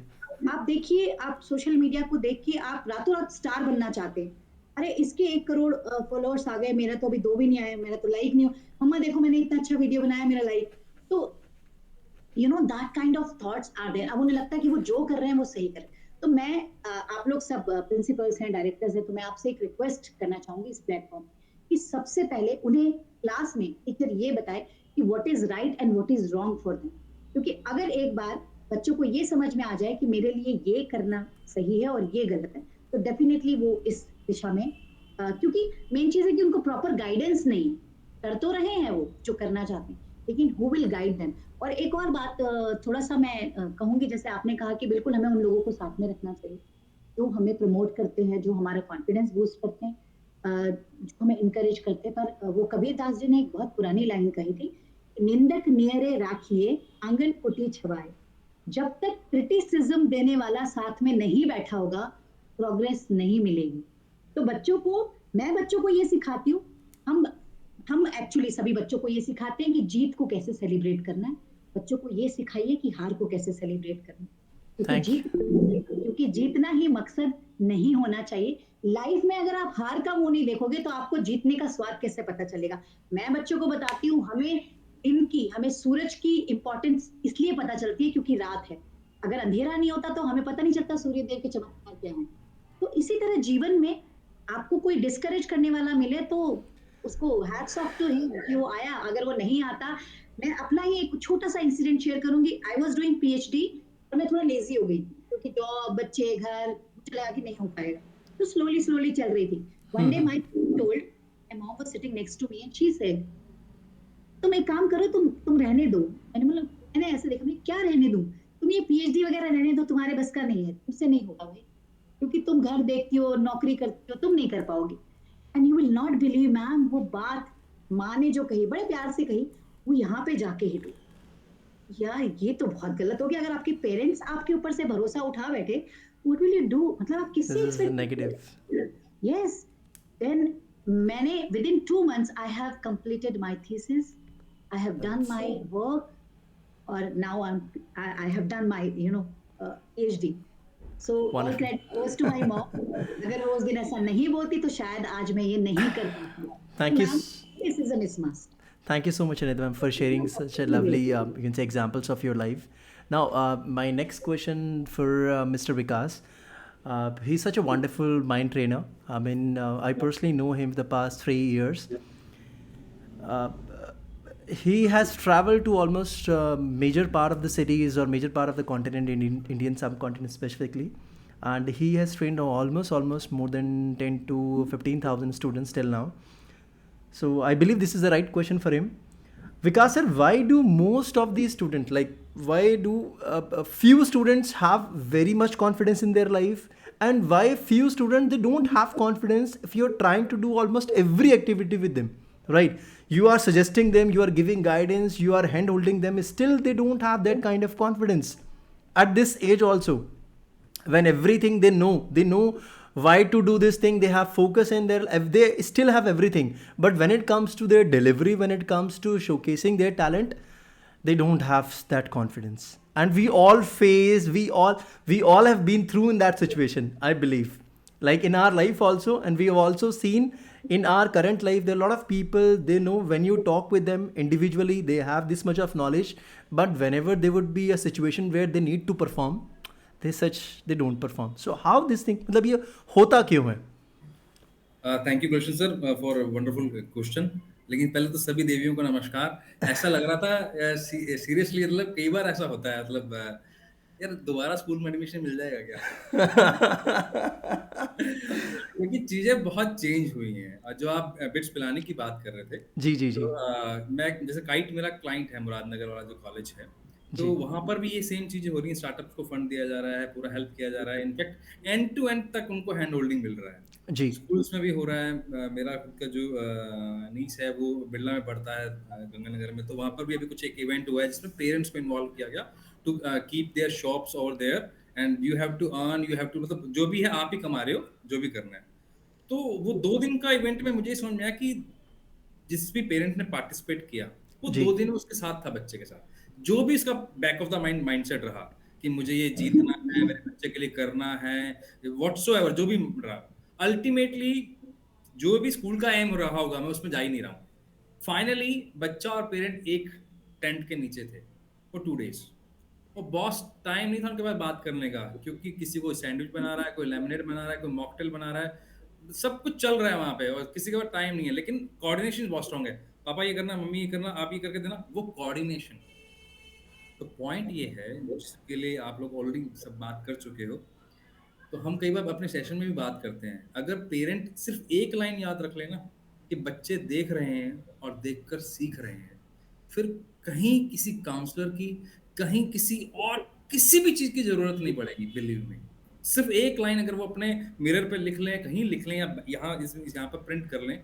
Speaker 5: आप देखिए, आप सोशल मीडिया को देख के आप रातों रात स्टार बनना चाहते हैं। अरे इसके 1 करोड़ फॉलोअर्स आ गए, मेरा तो अभी 2 भी नहीं आया, मेरा तो लाइक नहीं हो, मम्मा देखो मैंने इतना अच्छा वीडियो बनाया, मेरा लाइक। तो that kind of thoughts are there. अब उन्हें लगता है कि वो जो कर रहे हैं वो सही कर रहे हैं। तो मैं आप लोग सब प्रिंसिपल्स हैं, डायरेक्टर्स हैं, तो मैं आपसे एक रिक्वेस्ट करना चाहूंगी इस प्लेटफॉर्म कि सबसे पहले उन्हें क्लास में टीचर ये बताए कि what is right and what is wrong for them. क्योंकि अगर एक बार बच्चों को ये समझ में आ जाए कि मेरे लिए ये करना सही है और ये गलत है, तो डेफिनेटली वो इस दिशा में क्योंकि मेन चीज है कि उनको प्रॉपर गाइडेंस नहीं है। कर तो रहे हैं वो जो करना चाहते हैं, लेकिन हु विल गाइड देम। और एक और बात थोड़ा सा मैं कहूंगी, जैसे आपने कहा कि बिल्कुल हमें उन लोगों को साथ में रखना चाहिए जो हमें प्रमोट करते हैं, जो हमारा कॉन्फिडेंस बूस्ट करते हैं, जो हमें इंकरेज करते हैं। पर वो कबीरदास जी ने एक बहुत पुरानी लाइन कही थी, निंदक नियरे राखिए आंगन कुटी छवाए। जब तक क्रिटिसिज्म देने वाला साथ में नहीं बैठा होगा, प्रोग्रेस नहीं मिलेगी। तो मैं बच्चों को ये सिखाती हूँ, हम हम एक्चुअली सभी बच्चों को ये सिखाते हैं कि जीत को कैसे सेलिब्रेट करना है। बच्चों को ये सिखाइए कि हार को कैसे सेलिब्रेट करना है,
Speaker 2: Thank you.
Speaker 5: क्योंकि जीतना ही मकसद नहीं होना चाहिए। लाइफ में अगर आप हार का मुंह नहीं देखोगे तो आपको जीतने का स्वाद कैसे पता चलेगा। मैं बच्चों को बताती हूँ, हमें सूरज की इंपॉर्टेंस इसलिए पता चलती है क्योंकि रात है। अगर अंधेरा नहीं होता तो हमें पता नहीं चलता सूर्य देव के चमत्कार क्या है। तो इसी तरह जीवन में आपको कोई डिस्करेज करने वाला मिले तो उसको हैट्स ऑफ टू हिम कि वो आया। अगर वो नहीं आता, मैं अपना ही एक छोटा सा इंसिडेंट शेयर करूंगी। आई वाज डूइंग पीएचडी और मैं थोड़ा लेजी हो गई क्योंकि जॉब, बच्चे, घर, मुझे लगा कि नहीं हो पाएगा, तो स्लोली स्लोली चल रही थी। One day my told, my mom was sitting next to me and she said, तुम एक काम करो, तुम रहने दो। मैंने ऐसे देखा, मैं क्या रहने दूं, तुम ये पीएचडी वगैरह रहने दो, तुम्हारे बस का नहीं है, तुमसे नहीं होगा भाई, क्योंकि तुम घर देखती हो, नौकरी करती हो, तुम नहीं कर पाओगी। And you will not believe ma'am, वो बात माँ ने जो कही, बड़े प्यार से कही, वो यहाँ पे जाके हिट हुई। यार ये तो बहुत गलत हो गया। अगर आपके पेरेंट्स आपके ऊपर से भरोसा उठा बैठे, व्हाट विल यू डू? मतलब आप
Speaker 2: This
Speaker 5: किससे
Speaker 2: is the negative.
Speaker 5: Expect? Yes, then मैंने within 2 months I have completed my thesis, I have done
Speaker 2: That's
Speaker 5: my work, और now I have done my PhD। So all
Speaker 2: wonderful.
Speaker 5: Credit goes to my mom. अगर वो उस दिन ऐसा नहीं बोलती तो शायद आज मैं ये नहीं कर पाती। तो
Speaker 2: Thank you.
Speaker 5: Ma'am, criticism is must।
Speaker 2: Thank you so much, Anita, ma'am, for sharing such a lovely, you can say, examples of your life. Now, my next question for Mr. Vikaas. He's such a wonderful mind trainer. I mean, I personally know him the past 3 years. Uh, he has traveled to almost major part of the cities or major part of the continent, Indian subcontinent specifically, and he has trained almost more than 10 to 15,000 students till now. So I believe this is the right question for him. Vikas sir, why do most of these students, like why do a few students have very much confidence in their life, and why few students they don't have confidence if you're trying to do almost every activity with them, right? You are suggesting them, you are giving guidance, you are hand holding them, still they don't have that kind of confidence at this age also, when everything they know why to do this thing, they have focus in their, they still have everything, but when it comes to their delivery, when it comes to showcasing their talent, they don't have that confidence. And we all have been through in that situation, I believe, like in our life also, and we have also seen in our current life there are a lot of people, they know when you talk with them individually they have this much of knowledge, but whenever there would be a situation where they need to perform, they don't perform. So how this thing, मतलब ये होता क्यों है?
Speaker 6: Thank you Gulshan sir for wonderful question. लेकिन पहले तो सभी देवियों को नमस्कार। ऐसा लग रहा था सीरियसली, मतलब कई बार ऐसा होता है, मतलब यार दोबारा स्कूल में एडमिशन मिल जाएगा क्या? क्योंकि चीजें बहुत चेंज हुई हैं। और जो आप बिट्स पिलाने की बात कर रहे थे,
Speaker 2: जी जी जी
Speaker 6: तो मैं जैसे काइट मेरा क्लाइंट है, मुरादनगर वाला जो कॉलेज है, तो
Speaker 2: जी
Speaker 6: वहां पर भी ये सेम चीजें हो रही हैं। स्टार्टअप्स को फंड दिया जा रहा है, पूरा हेल्प किया जा रहा है, इनफैक्ट एंड टू एंड तक उनको हैंड होल्डिंग मिल रहा है।
Speaker 2: जी
Speaker 6: स्कूल्स में भी हो रहा है। मेरा खुद का जो नीस है वो बिरला में पढ़ता है, गंगानगर में, तो वहां पर भी अभी कुछ एक इवेंट हुआ है जिसमें पेरेंट्स को इन्वॉल्व किया गया to keep their shops over there, and you have to earn, you have to, मतलब जो भी है आप ही कमा रहे हो, जो भी करना है। तो वो 2 दिन का इवेंट में मुझे समझ में आया कि जिस भी पेरेंट ने पार्टिसिपेट किया, वो
Speaker 2: जी
Speaker 6: 2 दिन उसके साथ था, बच्चे के साथ। जो भी इसका बैक ऑफ द माइंडसेट रहा कि मुझे ये जीतना है, मेरे बच्चे के लिए करना है, व्हाटसोएवर जो भी रहा, अल्टीमेटली जो भी स्कूल का एम रहा होगा, मैं उसमें जा ही नहीं रहा हूँ। फाइनली बच्चा और पेरेंट एक टेंट के नीचे थे फॉर 2 days। वो बॉस टाइम नहीं था उनके पास बात करने का, क्योंकि किसी को सैंडविच बना रहा है, कोई लेमनेड बना रहा है, कोई मॉकटेल बना रहा है, सब कुछ चल रहा है वहां पे, और किसी के पास टाइम नहीं है। लेकिन कोऑर्डिनेशन बहुत स्ट्रांग है। पापा ये करना, मम्मी ये करना, आप ये करके देना, वो कोऑर्डिनेशन। तो पॉइंट ये है, जिसके लिए आप लोग ऑलरेडी सब बात कर चुके हो, तो हम कई बार अपने सेशन में भी बात करते हैं, अगर पेरेंट सिर्फ एक लाइन याद रख लेना कि बच्चे देख रहे हैं और देखकर सीख रहे हैं, फिर कहीं किसी काउंसलर की, कहीं किसी और किसी भी चीज की जरूरत नहीं पड़ेगी, बिलीव में। सिर्फ एक लाइन अगर वो अपने मिरर पे लिख लें, कहीं लिख लें, या यहाँ पर प्रिंट कर लें,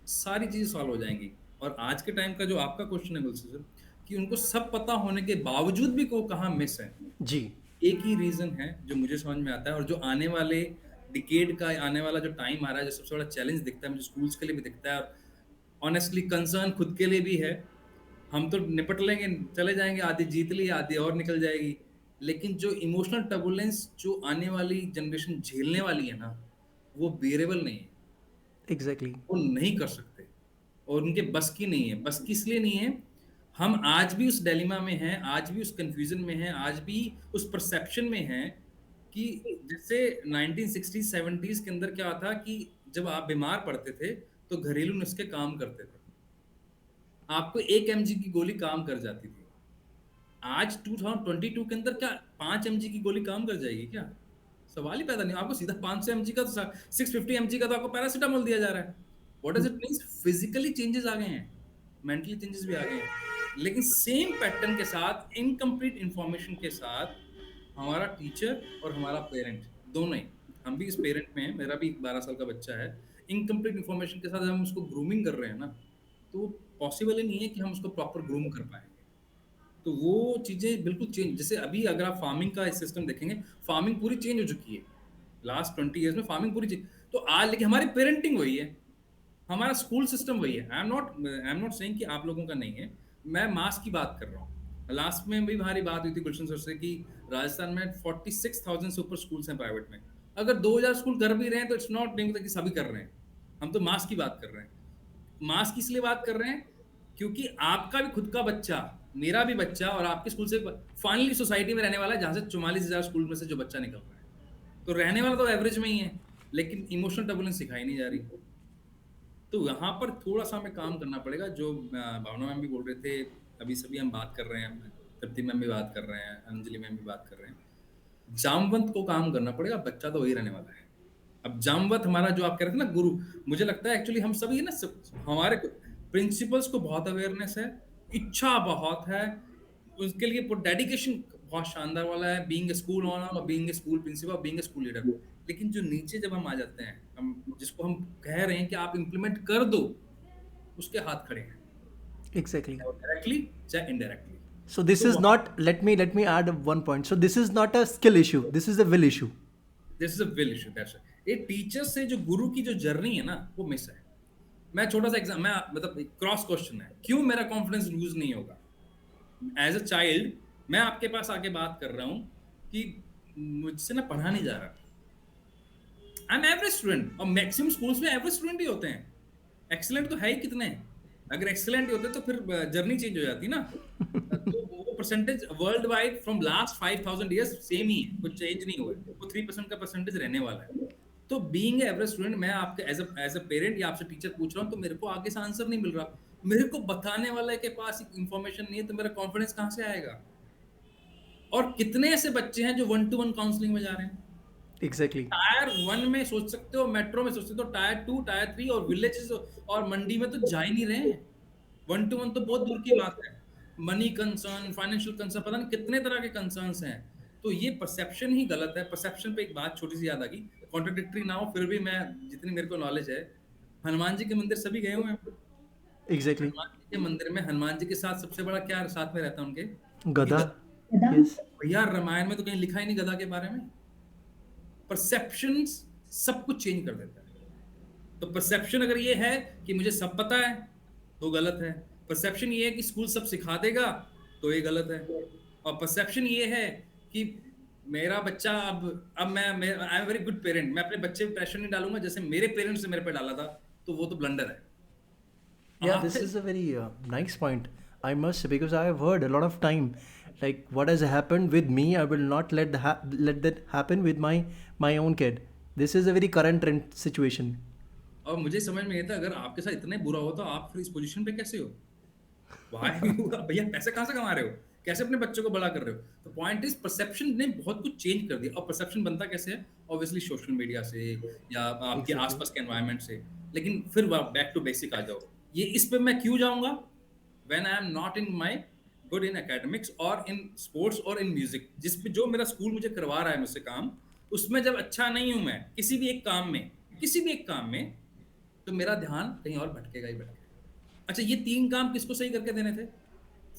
Speaker 6: सारी चीजें सॉल्व हो जाएंगी। और आज के टाइम का जो आपका क्वेश्चन है गुलशन सर, कि उनको सब पता होने के बावजूद भी को कहाँ मिस है,
Speaker 2: जी
Speaker 6: एक ही रीजन है जो मुझे समझ में आता है, और जो आने वाले डिकेड का, आने वाला जो टाइम आ रहा है, जो सबसे बड़ा चैलेंज दिखता है मुझे स्कूल्स के लिए भी दिखता है, और ऑनेस्टली कंसर्न खुद के लिए भी है। हम तो निपट लेंगे, चले जाएंगे, आधी जीत ली, आधी और निकल जाएगी, लेकिन जो इमोशनल टर्बुलेंस जो आने वाली जनरेशन झेलने वाली है ना, वो बेरेबल नहीं है।
Speaker 2: एग्जैक्टली
Speaker 6: वो नहीं कर सकते, और उनके बस की नहीं है। बस की इसलिए नहीं है, हम आज भी उस डिलेमा में हैं, आज भी उस कंफ्यूजन में हैं, आज भी उस परसेप्शन में हैं कि जैसे 1960s 70s के अंदर क्या था कि जब आप बीमार पड़ते थे तो घरेलू नुस्खे काम करते थे, आपको 1 mg की गोली काम कर जाती थी। आज 2022 के अंदर क्या 5 mg की गोली काम कर जाएगी क्या? सवाल ही पैदा नहीं। आपको सीधा 500 mg का, तो 650 mg का तो आपको पैरासिटामोल दिया जा रहा है। What does it mean? Physically changes आ गए हैं, मेंटली चेंजेस भी आ गए हैं, लेकिन सेम पैटर्न के साथ, इनकम्प्लीट इंफॉर्मेशन के साथ, हमारा टीचर और हमारा पेरेंट दोनों ही, हम भी इस पेरेंट में हैं, मेरा भी 12 साल का बच्चा है, इनकम्प्लीट इंफॉर्मेशन के साथ हम उसको ग्रूमिंग कर रहे हैं ना, तो पॉसिबल ही नहीं है कि हम उसको प्रॉपर ग्रूम कर पाएंगे। तो वो चीजें बिल्कुल चेंज, जैसे अभी अगर आप फार्मिंग का सिस्टम देखेंगे, फार्मिंग पूरी चेंज हो चुकी है लास्ट 20 years में, फार्मिंग पूरी चेंज। तो आज लेकिन हमारी पेरेंटिंग वही है, हमारा स्कूल सिस्टम वही है। आई एम नॉट सेइंग कि आप लोगों का नहीं है, मैं मास की बात कर रहा हूँ। लास्ट में भी हमारी बात हुई थी गुलशन सर से कि राजस्थान में 46,000 से ऊपर स्कूल्स हैं प्राइवेट में। अगर 2,000 स्कूल कर भी रहे हैं तो इट्स नॉट नहीं कि सभी कर रहे हैं, हम तो मास की बात कर रहे हैं। मास की इसलिए बात कर रहे हैं क्योंकि आपका भी खुद का बच्चा, मेरा भी बच्चा, और आपके स्कूल से फाइनली सोसाइटी में रहने वाला है जहां से 44,000 स्कूल में से जो बच्चा निकल रहा है, तो रहने वाला तो एवरेज में ही है, लेकिन इमोशनल टर्बुलेंस सिखाई नहीं जा रही। तो यहाँ पर थोड़ा सा हमें काम करना पड़ेगा, जो भावना मैम भी बोल रहे थे, अभी सभी हम बात कर रहे हैं, तृप्ति मैम भी बात कर रहे हैं, अंजलि मैम भी बात कर रहे हैं, जामवंत को काम करना पड़ेगा, बच्चा तो वही रहने वाला है। अब जामवंत हमारा जो आप कह रहे थे ना गुरु, मुझे लगता है एक्चुअली हम सभी ना हमारे प्रिंसिपल्स को बहुत अवेयरनेस है, इच्छा बहुत है, उसके लिए डेडिकेशन बहुत शानदार वाला है, बीइंग ए स्कूल ओनर और being a school principal, being a school leader. लेकिन जो नीचे जब हम आ जाते हैं, हम जिसको हम कह रहे हैं कि आप इंप्लीमेंट कर दो, उसके हाथ खड़े हैं,
Speaker 2: एग्जैक्टली
Speaker 6: डायरेक्टली चाहे इनडायरेक्टली।
Speaker 2: So this
Speaker 6: तो
Speaker 2: is not, let me add one point. So this is not a skill issue, this is a will issue.
Speaker 6: This is a will issue, that's it. ये teacher से जो गुरु की जो journey है ना, वो miss है। मैं छोटा सा एग्जाम, मैं मतलब क्रॉस क्वेश्चन है, क्यों मेरा कॉन्फिडेंस लूज नहीं होगा? एज अ चाइल्ड मैं आपके पास आके बात कर रहा हूँ कि मुझसे ना पढ़ा नहीं जा रहा, आई एम एवरेज स्टूडेंट, और मैक्सिमम स्कूल्स में एवरेज स्टूडेंट ही होते हैं, एक्सीलेंट तो है ही कितने हैं। अगर एक्सीलेंट ही होते तो फिर जर्नी चेंज हो जाती ना। तो वो percentage world wide from last 5,000 years same ही है, कुछ चेंज नहीं हुआ है, वो 3% का परसेंटेज रहने वाला है। तो बीइंग एवरेज स्टूडेंट, मैं आपके एज अ पेरेंट या आपसे टीचर पूछ रहा हूँ, तो मेरे को आगे से आंसर नहीं मिल रहा, मेरे को बताने वाले के पास इंफॉर्मेशन नहीं है, तो मेरा कॉन्फिडेंस कहाँ से आएगा? और कितने ऐसे बच्चे हैं जो 1-to-1 काउंसलिंग में जा रहे हैं?
Speaker 2: एग्जैक्टली।
Speaker 6: टायर 1 में सोच सकते हो, मेट्रो में सोच सकते हो, टायर 2, टायर 3 और विलेजेस और मंडी में तो जा ही नहीं रहे हैं। 1-to-1 तो बहुत दूर की बात है। मनी कंसर्न, फाइनेंशियल कंसर्न, पता नहीं कितने तरह के कंसर्न्स हैं। तो ये परसेप्शन ही गलत है। परसेप्शन पे एक बात छोटी सी याद आ गई, कॉन्ट्राडिक्टरी ना हो फिर भी मैं जितनी मेरे को नॉलेज है, हनुमान जी के मंदिर सभी गए हुए हैं।
Speaker 2: एग्जैक्टली।
Speaker 6: हनुमान जी के मंदिर में हनुमान जी के साथ सबसे बड़ा क्या साथ में रहता है उनके? ये
Speaker 2: गधा।
Speaker 5: गधा।
Speaker 2: यस।
Speaker 6: भैया रामायण में तो कहीं लिखा ही नहीं गधा के बारे में। परसेप्शंस सब कुछ चेंज कर देता है। तो परसेप्शन अगर ये है कि मुझे सब पता है तो गलत है। परसेप्शन ये है कि स्कूल सब सिखा देगा तो ये गलत है। और परसेप्शन ये है कि मेरा बच्चा अब मैं I am very good parent, मैं अपने बच्चे पे प्रेशर नहीं डालूंगा जैसे मेरे पेरेंट्स ने मेरे पे डाला था, तो वो तो ब्लंडर है।
Speaker 2: Yeah,
Speaker 6: आप
Speaker 2: this is a very nice point. I must say, because I have heard a lot of time, like what has happened with me, I will not let that happen with my own kid. This is a very current trend situation.
Speaker 6: और मुझे समझ में नहीं था अगर आपके साथ इतना ही बुरा हो तो आप फिर इस पोजीशन पे कैसे हो? वाई भैया पैसे कहाँ से कमा रहे हो, कैसे अपने बच्चों को बड़ा कर रहे हो? तो पॉइंट इज परसेप्शन ने बहुत कुछ चेंज कर दिया। और परसेप्शन बनता कैसे है? ऑब्वियसली सोशल मीडिया से या आपके
Speaker 2: Exactly.
Speaker 6: आसपास के एनवायरनमेंट से। लेकिन फिर बैक टू बेसिक आ जाओ, ये इस पे मैं क्यों जाऊंगा? When I am not in my good in academics और इन स्पोर्ट्स और इन म्यूजिक, जिस पे जो मेरा स्कूल मुझे करवा रहा है मुझसे काम, उसमें जब अच्छा नहीं हूं मैं किसी भी एक काम में, किसी भी एक काम में, तो मेरा ध्यान कहीं और भटकेगा ही भटकेगा। अच्छा, ये 3 काम किसको सही करके देने थे?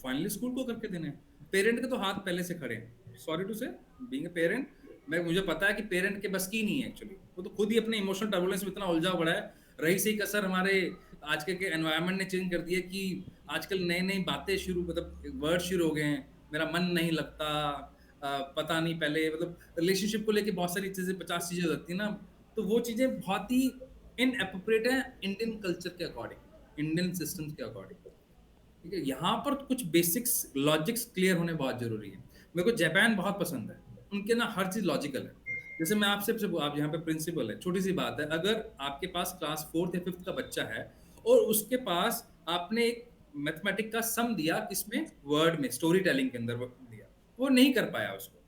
Speaker 6: फाइनली स्कूल को करके देने हैं। पेरेंट के तो हाथ पहले से खड़े हैं। सॉरी टू से, बीइंग अ पेरेंट, मुझे पता है कि पेरेंट के बस की नहीं है एक्चुअली। वो तो खुद ही अपने इमोशनल टर्बुलेंस में इतना उलझा पड़ा है। रही सही कसर हमारे आज के एनवायरनमेंट ने चेंज कर दिया कि आजकल नई नई बातें शुरू, मतलब वर्ड शुरू हो गए हैं। मेरा मन नहीं लगता, पता नहीं, पहले मतलब रिलेशनशिप को लेके बहुत सारी चीजें, 50 चीजें लगती है ना, तो वो चीजें बहुत ही इनएप्रोप्रिएट है इंडियन कल्चर के अकॉर्डिंग, इंडियन सिस्टम्स के अकॉर्डिंग। ठीक है, यहाँ पर कुछ बेसिक्स लॉजिक्स क्लियर होने बहुत जरूरी है। मेरे को जापान बहुत पसंद है, उनके ना हर चीज लॉजिकल है। जैसे मैं आपसे आप यहाँ पे प्रिंसिपल है, छोटी सी बात है, अगर आपके पास क्लास 4th या 5th का बच्चा है और उसके पास आपने एक मैथमेटिक का सम दिया, किसमें? वर्ड में, स्टोरी टेलिंग के अंदर दिया, वो नहीं कर पाया उसको,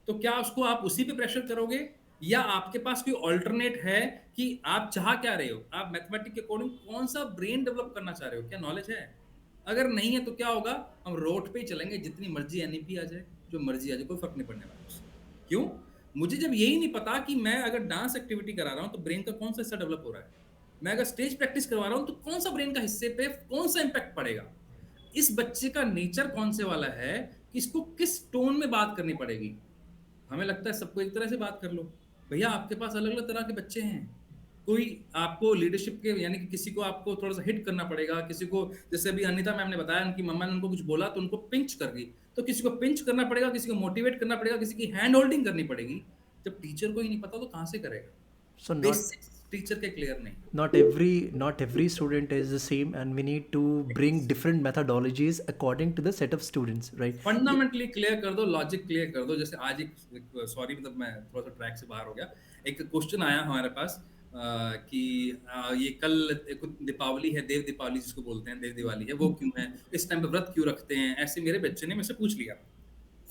Speaker 6: तो क्या उसको आप उसी पे प्रेशर करोगे? या आपके पास कोई ऑल्टरनेट है कि आप चाह क्या रहे हो, आप मैथमेटिक्स के अकॉर्डिंग कौन सा ब्रेन डेवलप करना चाह रहे हो, क्या नॉलेज है? अगर नहीं है तो क्या होगा? हम रोड पे ही चलेंगे, जितनी मर्जी एनईपी आ जाए, जो मर्जी आ जाए, कोई फर्क नहीं पड़ने वाला उससे। क्यों? मुझे जब यही नहीं पता कि मैं अगर डांस एक्टिविटी करा रहा हूं तो ब्रेन का कौन सा हिस्सा डेवलप हो रहा है, मैं अगर स्टेज प्रैक्टिस करवा रहा हूं तो कौन सा ब्रेन का हिस्से पे कौन सा इंपैक्ट पड़ेगा, इस बच्चे का नेचर कौन से वाला है कि इसको किस टोन में बात करनी पड़ेगी। हमें लगता है सबको एक तरह से बात कर लो, भैया आपके पास अलग अलग तरह के बच्चे हैं। कोई आपको लीडरशिप के, यानी कि किसी को आपको थोड़ा सा हिट करना पड़ेगा, किसी को, जैसे अभी अनीता मैम ने बताया उनकी मम्मा ने उनको कुछ बोला तो उनको पिंच कर दी, तो किसी को पिंच करना पड़ेगा, किसी को मोटिवेट करना पड़ेगा, किसी की हैंड होल्डिंग करनी पड़ेगी। जब टीचर को ही नहीं पता तो कहाँ से करेगा?
Speaker 2: So
Speaker 6: बेसिक्स टीचर के क्लियर नहीं।
Speaker 2: not every student is the same, and we need to bring different methodologies according to the set of students, right?
Speaker 6: Fundamentally clear कर दो, लॉजिक क्लियर कर दो। जैसे आज एक, सॉरी मतलब मैं थोड़ा सा ट्रैक से बाहर हो गया, एक क्वेश्चन आया हमारे पास कि ये कल एक दीपावली है, देव दीपावली जिसको बोलते हैं, देव दिवाली है, वो क्यों है, इस टाइम पे व्रत क्यों रखते हैं, ऐसे मेरे बच्चे ने मुझसे पूछ लिया।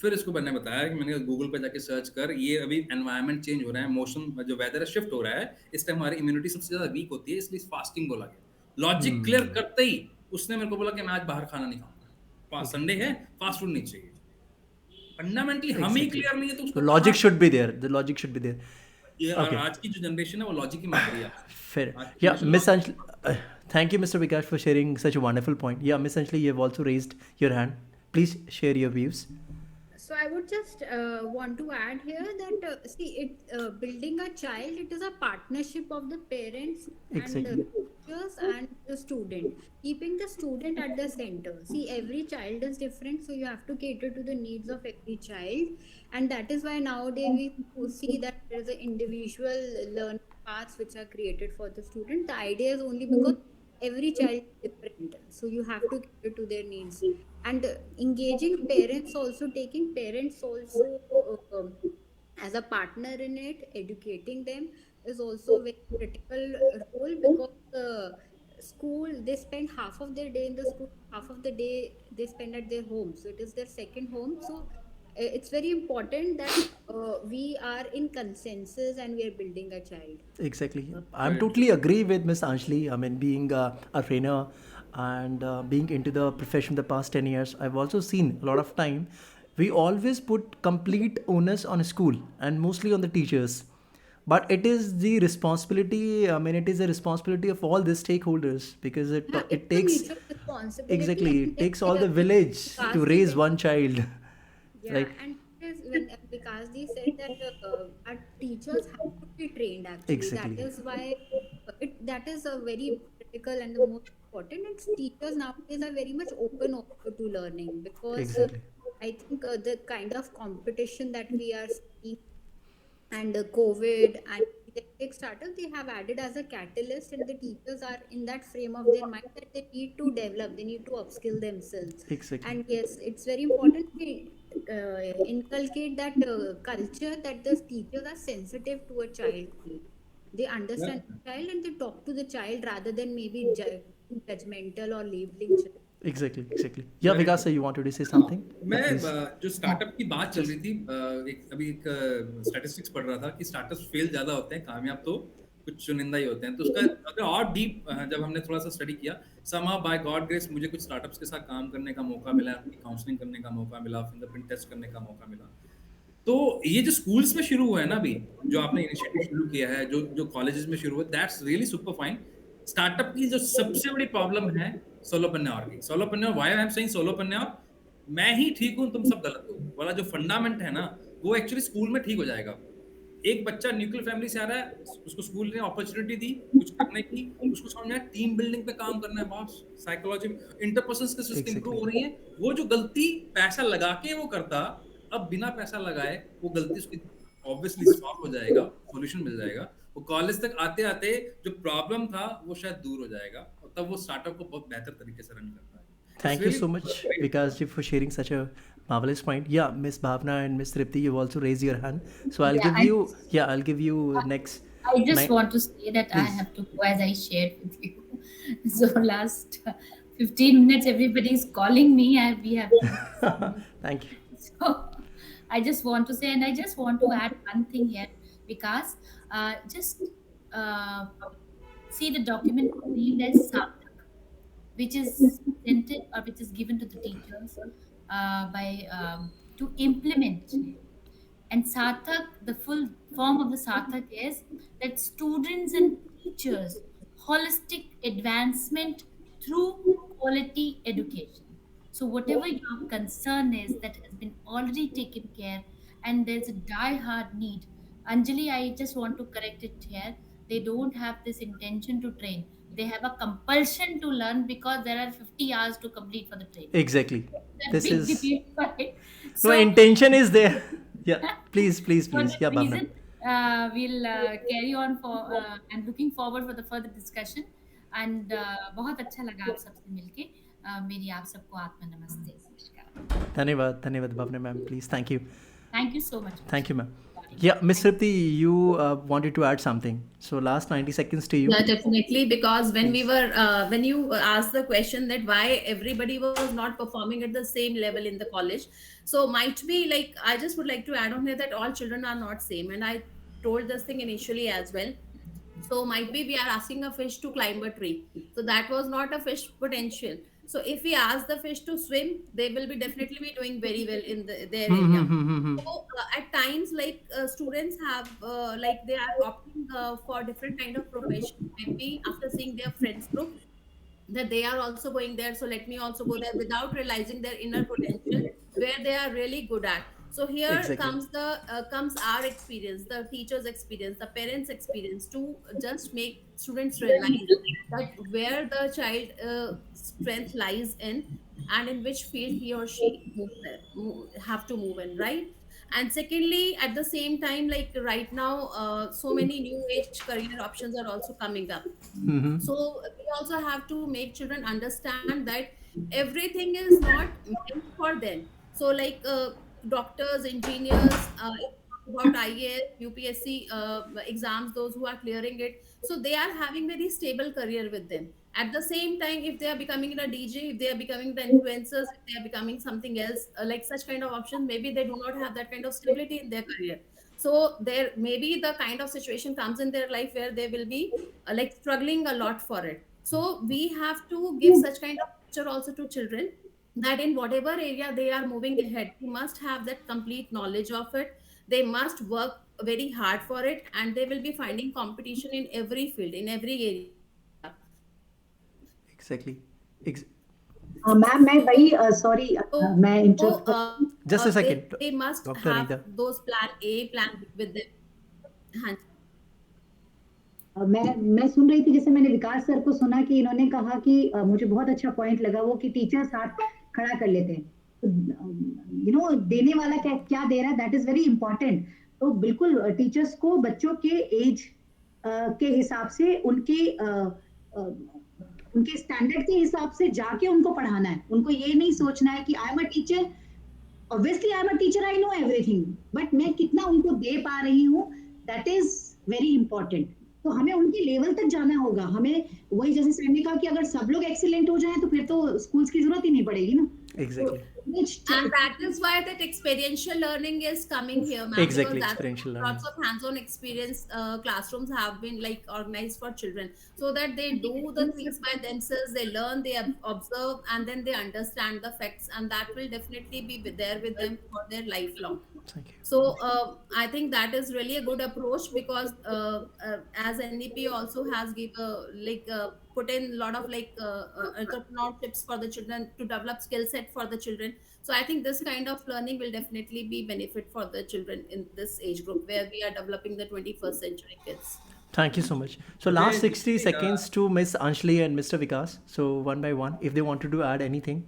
Speaker 6: फिर इसको मैंने बताया कि मैंने गूगल पे जाके सर्च कर, ये अभी एनवायरनमेंट चेंज हो रहा है, मौसम जो वेदर है शिफ्ट हो रहा है, इस टाइम हमारी इम्यूनिटी सबसे ज्यादा वीक होती है, इसलिए फास्टिंग बोला गया। लॉजिक क्लियर करते ही उसने मेरे को बोला कि मैं आज बाहर खाना नहीं खाऊंगा,
Speaker 2: Okay.
Speaker 6: संडे है, फास्ट फूड नहीं चाहिए। फंडामेंटली हम ही
Speaker 2: Exactly.
Speaker 6: क्लियर नहीं है तो
Speaker 2: The
Speaker 6: उसको कहाँ?
Speaker 2: logic should be there. The logic should be there.
Speaker 6: ये और
Speaker 2: Okay.
Speaker 6: आज की जो जनरेशन है वो लॉजिक ही मांग रही है आपसे।
Speaker 2: Fair.
Speaker 6: आज की
Speaker 2: Yeah,
Speaker 6: generation
Speaker 2: Miss
Speaker 6: logic.
Speaker 2: Anjali, thank you, Mr. Vikaas, for sharing such a wonderful point. Yeah, Miss Anjali, you have also raised your hand. Please share your views.
Speaker 1: So I would just want to add here that see, it building a child, it is a partnership of the parents and
Speaker 2: Exactly.
Speaker 1: teachers and the student, keeping the student at the center. See, every child is different, so you have to cater to the needs of every child, and that is why nowadays we see that there is an individual learning paths which are created for the student. The idea is only because every child is different, so you have to cater to their needs. And engaging parents also, taking parents also as a partner in it, educating them is also a very critical role, because school, they spend half of their day in the school, half of the day they spend at their home, so it is their second home. So it's very important that we are in consensus and we are building a child.
Speaker 2: Exactly. I'm
Speaker 6: Right.
Speaker 2: totally agree with Miss Anjali. I mean, being a trainer and being into the profession the past 10 years, I've also seen a lot of time. We always put complete onus on school and mostly on the teachers. But it is the responsibility, I mean, it is the responsibility of all the stakeholders because
Speaker 1: Yeah,
Speaker 2: it
Speaker 1: it's a
Speaker 2: takes,
Speaker 1: mutual responsibility,
Speaker 2: exactly,
Speaker 1: and
Speaker 2: it
Speaker 1: then
Speaker 2: takes all the village to
Speaker 1: Vikasji
Speaker 2: raise
Speaker 1: said,
Speaker 2: one child,
Speaker 1: yeah,
Speaker 2: right?
Speaker 1: and it is when Vikasji said that our teachers have to be trained. Actually, that
Speaker 2: Exactly.
Speaker 1: is why that is a very critical and the most important. And teachers nowadays are very much open also to learning because
Speaker 2: Exactly.
Speaker 1: I think the kind of competition that we are seeing and COVID and electric startup, they have added as a catalyst, and the teachers are in that frame of their mind that they need to develop, they need to upskill themselves.
Speaker 2: Exactly.
Speaker 1: And yes, it's very important to inculcate that culture that the teachers are sensitive to a child only. They
Speaker 6: Yeah.
Speaker 1: understand the child and they talk to the child rather than maybe judgmental or labeling children.
Speaker 2: Exactly. Exactly. Yeah,
Speaker 6: Very
Speaker 2: Vikas,
Speaker 6: true.
Speaker 2: you wanted to say something? Yeah,
Speaker 6: मैं
Speaker 2: please.
Speaker 6: जो startup की बात चल
Speaker 2: Yes.
Speaker 6: रही थी, एक अभी एक स्टैटिस्टिक्स पढ़ रहा था कि स्टार्टअप्स फेल ज्यादा होते हैं, कामयाब तो कुछ चुनिंदा ही होते हैं। तो उसका अगर और डीप जब हमने थोड़ा सा स्टडी किया, somehow by God grace मुझे कुछ स्टार्टअप्स के साथ काम करने का मौका मिला, उनकी काउंसलिंग करने का मौका मिला, फिंगरप्रिंट टेस्ट करने का मौका मिला। तो ये जो स्कूल्स में शुरू हुआ है ना अभी, जो आपने इनिशिएटिव शुरू किया है, जो जो कॉलेजेस में शुरू हुआ, that's really super fine. Startup की जो सबसे बड़ी प्रॉब्लम है सोलोप्रेन्योर की, solopreneur, why I am saying solopreneur, मैं ही ठीक हूं तुम सब गलत हो वाला जो फंडामेंट है ना, वो एक्चुअली स्कूल में ठीक हो जाएगा। एक बच्चा न्यूक्लियर फैमिली से आ रहा है, उसको स्कूल ने अपॉर्चुनिटी दी कुछ करने की, उसको समझ में आया टीम बिल्डिंग पे काम करना है, बॉस साइकोलॉजी, इंटरपर्सनल स्किल्स उसकी इंप्रूव
Speaker 2: Exactly.
Speaker 6: हो रही है। वो जो गलती पैसा लगा के वो करता, अब बिना पैसा लगाए वो गलती उसकी ऑब्वियसली सॉल्व हो जाएगा, सॉल्यूशन मिल जाएगा। वो कॉलेज तक आते आते जो प्रॉब्लम था वो शायद दूर हो जाएगा, और तब वो स्टार्टअप को बहुत बेहतर तरीके से रन करता है। It's
Speaker 2: Thank you
Speaker 6: really
Speaker 2: so much,
Speaker 6: great.
Speaker 2: Vikas ji, for sharing such a marvelous point. Yeah, Miss Bhavna and Miss Tripti, you've also raised your hand. So I'll
Speaker 4: Yeah,
Speaker 2: give you, yeah, I'll give you next
Speaker 4: I just
Speaker 2: nine.
Speaker 4: want to say that I
Speaker 2: Please.
Speaker 4: have to go as I shared with you. So last 15 minutes, everybody is calling me and we have to.
Speaker 2: Thank you.
Speaker 4: So I just want to say, and I just want to add one thing here because just uh, see the document named as Sarthak, which is presented or which is given to the teachers by to implement. And Sarthak, the full form of the Sarthak is that students and teachers holistic advancement through quality education. So whatever your concern is that has been already taken care, and there's a die-hard need. Anjali, I just want to correct it here. They don't have this intention to train. They have a compulsion to learn because there are 50 hours to complete for the training.
Speaker 2: Exactly.
Speaker 4: A
Speaker 2: This
Speaker 4: big
Speaker 2: is,
Speaker 4: debate for it.
Speaker 2: no,
Speaker 4: So
Speaker 2: intention is there. Yeah, please, please,
Speaker 4: for
Speaker 2: please.
Speaker 4: that
Speaker 2: Yeah, Bhavna.
Speaker 4: reason, we'll carry on for and looking forward for the further discussion. And बहुत अच्छा लगा आप सबसे मिलके मेरी आप सबको आत्मा नमस्ते नमस्कार.
Speaker 2: Dhanyavad, Bhavna ma'am, please. Thank you.
Speaker 4: Thank you so much.
Speaker 2: Thank you, ma'am.
Speaker 4: Recording.
Speaker 2: Yeah, Miss
Speaker 4: Thank you.
Speaker 2: Tripti, you wanted to add something. So last 90 seconds to you.
Speaker 3: Yeah, definitely. Because when we
Speaker 2: Please.
Speaker 3: were, when you asked the question that why everybody was not performing at the same level in the college, so might be like, I just would like to add on here that all children are not same. And I told this thing initially as well. So might be we are asking a fish to climb a tree. So that was not a fish potential. So if we ask the fish to swim, they will be definitely be doing very well in their
Speaker 2: Hmm, hmm,
Speaker 3: area.
Speaker 2: hmm, hmm, hmm.
Speaker 3: So at times, like students have like they are opting for different kind of profession. Maybe after seeing their friends group that they are also going there, so let me also go there without realizing their inner potential where they are really good at. So here
Speaker 2: Exactly.
Speaker 3: comes our experience, the teachers experience, the parents experience, to just make students realize that where the child strength lies in, and in which field he or she have to move in, right? And secondly, at the same time, like right now, so many new age career options are also coming up.
Speaker 2: Hmm.
Speaker 3: So we also have to make children understand that everything is not meant for them. So like doctors, engineers, if we talk about IAS, UPSC exams, those who are clearing it, so they are having very stable career with them. At the same time, if they are becoming the DJ, if they are becoming the influencers, if they are becoming something else, like such kind of options, maybe they do not have that kind of stability in their career. So there maybe the kind of situation comes in their life where they will be like struggling a lot for it. So we have to give such kind of picture also to children, that in whatever area they are moving ahead, they must have that complete knowledge of it. They must work very hard for it, and they will be finding competition in every field, in every area.
Speaker 2: Exactly. Ex-
Speaker 5: ma'am मैं
Speaker 3: So
Speaker 5: वही sorry मैं interrupt कर
Speaker 3: they
Speaker 2: just a
Speaker 3: must
Speaker 2: second,
Speaker 3: have
Speaker 2: Dr.
Speaker 3: those
Speaker 2: Anita.
Speaker 3: plan A, plan B with them. हाँ जी।
Speaker 5: मैं सुन रही थी, जैसे मैंने विकास सर को सुना कि इन्होंने कहा कि मुझे बहुत अच्छा पॉइंट लगा वो कि टीचर साथ खड़ा कर लेते हैं, देने वाला क्या क्या दे रहा है, दैट इज वेरी इंपॉर्टेंट। तो बिल्कुल टीचर्स को बच्चों के एज के हिसाब से उनके स्टैंडर्ड के हिसाब से जाके उनको पढ़ाना है। उनको ये नहीं सोचना है कि I am a teacher, obviously I am a teacher, I know everything, but मैं कितना उनको दे पा रही हूँ, दैट इज वेरी इंपॉर्टेंट। तो हमें उनके लेवल तक जाना होगा। हमें वही जैसे सर ने कहा कि अगर सब लोग एक्सीलेंट हो जाएं तो फिर तो स्कूल्स की जरूरत ही नहीं पड़ेगी ना।
Speaker 2: Exactly.
Speaker 3: And that is why that experiential learning is coming here, ma'am,
Speaker 2: Exactly,
Speaker 3: because that's
Speaker 2: experiential learning.
Speaker 3: lots of hands-on experience classrooms have been like organized for children, so that they do the things by themselves, they learn, they observe, and then they understand the facts, and that will definitely be there with them for their lifelong.
Speaker 2: Thank you.
Speaker 3: So I think that is really a good approach, because as NEP also has give put in a lot of entrepreneurships for the children to develop skill set for the children. So I think this kind of learning will definitely be benefit for the children in this age group where we are developing the 21st century kids.
Speaker 2: Thank you so much. So
Speaker 6: मुझे
Speaker 2: last 60
Speaker 6: a,
Speaker 2: seconds to Miss Anjali and Mr. Vikas. So one by one, if they wanted to add anything,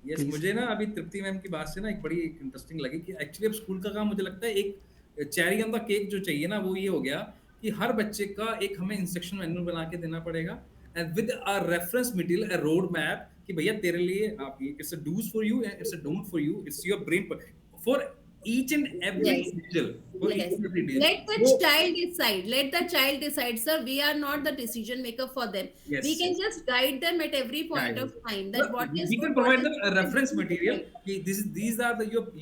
Speaker 6: yes,
Speaker 2: please.
Speaker 6: मुझे ना अभी तृप्ति ma'am की बात से ना एक बड़ी इंटरेस्टिंग लगी कि एक्चुअली अब स्कूल का काम मुझे लगता है एक चेरी ऑन द केक जो चाहिए ना, वो ये हो गया कि हर बच्चे का एक हमें इंस्ट्रक्शन मैनुअल बना के देना पड़ेगा, and with a reference material, a road map, कि भैया तेरे लिए आप ये it's a do's for you, it's a don't for you, it's your brain for each and every
Speaker 3: Yes.
Speaker 6: individual, for each
Speaker 3: Yes.
Speaker 6: and every
Speaker 3: Let
Speaker 6: individual.
Speaker 3: the child decide. Let the child decide, sir. We are not the decision maker for them.
Speaker 6: Yes,
Speaker 3: We can
Speaker 6: yes.
Speaker 3: just guide them at every point
Speaker 6: Yeah,
Speaker 3: of time
Speaker 6: yeah.
Speaker 3: that what is
Speaker 6: We can
Speaker 3: good, what
Speaker 6: provide
Speaker 3: is
Speaker 6: them a
Speaker 3: good, and
Speaker 6: reference
Speaker 3: what is
Speaker 6: material.
Speaker 3: right.
Speaker 6: These are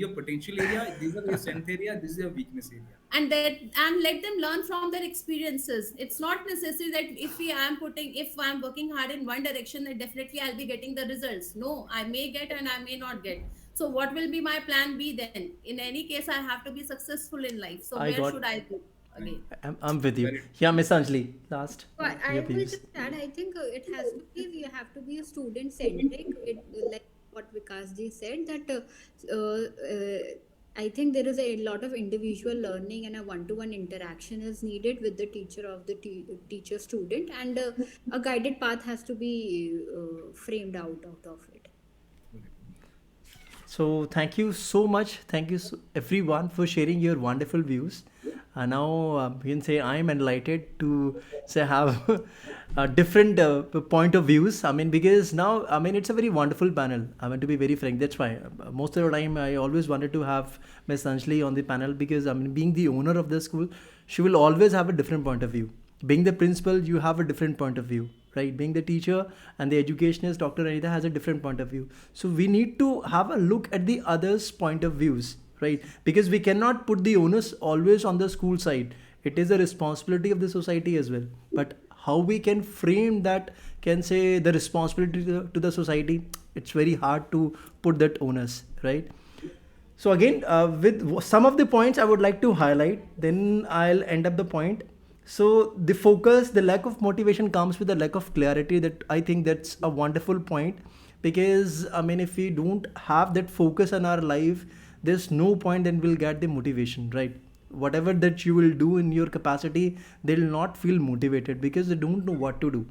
Speaker 6: your potential area. These are your strength area. This is your weakness area.
Speaker 3: And let them learn from their experiences. It's not necessary that if I'm working hard in one direction, then definitely I'll be getting the results. No, I may get and I may not get. So what will be my plan B then? In any case, I have to be successful in life. So
Speaker 2: I
Speaker 3: where
Speaker 2: got.
Speaker 3: should I go
Speaker 6: Right.
Speaker 3: again?
Speaker 2: I'm with you.
Speaker 6: Very
Speaker 2: Yeah, Miss Anjali. Last.
Speaker 1: So
Speaker 2: Your
Speaker 1: I will
Speaker 2: views.
Speaker 1: just add, I think it has to be, we have to be student centric. It, like what Vikas ji said, that I think there is a lot of individual learning and a one-to-one interaction is needed with the teacher of the teacher student, and a guided path has to be framed out of it.
Speaker 2: So thank you so much. Thank you everyone for sharing your wonderful views. And now you can say I am enlightened to say have a different point of views. I mean, because now I mean it's a very wonderful panel. I mean, to be very frank, that's why most of the time I always wanted to have Miss Anjali on the panel, because I mean, being the owner of the school, she will always have a different point of view. Being the principal, you have a different point of view, right? Being the teacher and the educationist, Dr. Anita has a different point of view. So we need to have a look at the others' point of views, right? Because we cannot put the onus always on the school side. It is a responsibility of the society as well. But how we can frame that, can say the responsibility to the society, it's very hard to put that onus, right? So again, with some of the points I would like to highlight, then I'll end up the point. So the focus, the lack of motivation comes with a lack of clarity. That I think that's a wonderful point, because I mean, if we don't have that focus in our life, there's no point then we'll get the motivation, right? Whatever that you will do in your capacity, they'll not feel motivated because they don't know what to do.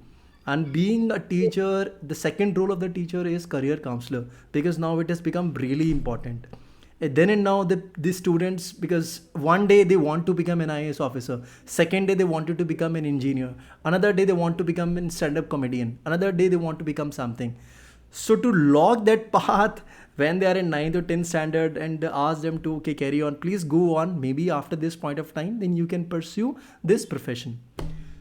Speaker 2: And being a teacher, the second role of the teacher is career counselor, because now it has become really important. Then and now the students, because one day they want to become an IAS officer, second day they wanted to become an engineer, another day they want to become a stand-up comedian, another day they want to become something. So to log that path when they are in 9th or 10th standard and ask them to, okay, carry on, please go on, maybe after this point of time then you can pursue this profession.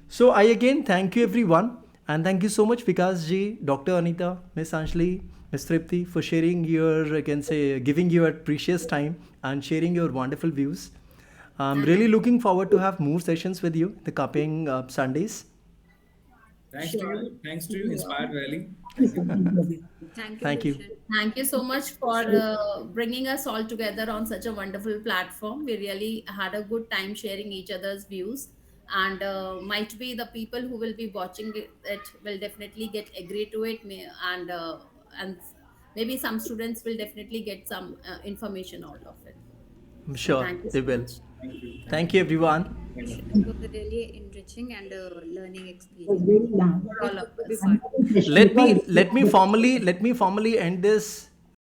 Speaker 2: So I again thank you everyone. And thank you so much, Vikaas ji, Dr. Anita, Miss Anjali, Miss Tripti, for sharing your, I can say, giving your precious time and sharing your wonderful views. I'm really looking forward to have more sessions with you the coming Sundays.
Speaker 6: Thanks to
Speaker 3: Sure.
Speaker 6: you. Thanks to you, Inspired Valley. Thank you.
Speaker 1: Thank you,
Speaker 2: Thank you.
Speaker 1: Gulshan.
Speaker 3: Thank you so much for bringing us all together on such a wonderful platform. We really had a good time sharing each other's views, and might be the people who will be watching it will definitely get agree to it, and maybe some students will definitely get some information out of it.
Speaker 2: I'm
Speaker 3: So
Speaker 2: sure
Speaker 3: thank you
Speaker 2: they
Speaker 3: so
Speaker 2: will.
Speaker 3: much.
Speaker 6: Thank you. Thank
Speaker 2: Thank
Speaker 6: you.
Speaker 2: you, everyone.
Speaker 6: Wonderful.
Speaker 1: It was a really enriching and learning
Speaker 5: It was
Speaker 1: experience.
Speaker 5: really nice.
Speaker 3: For
Speaker 1: It was
Speaker 3: all of
Speaker 1: good to be
Speaker 3: us.
Speaker 1: part of
Speaker 5: Wonderful
Speaker 1: it.
Speaker 5: session. It was
Speaker 2: Let me formally end this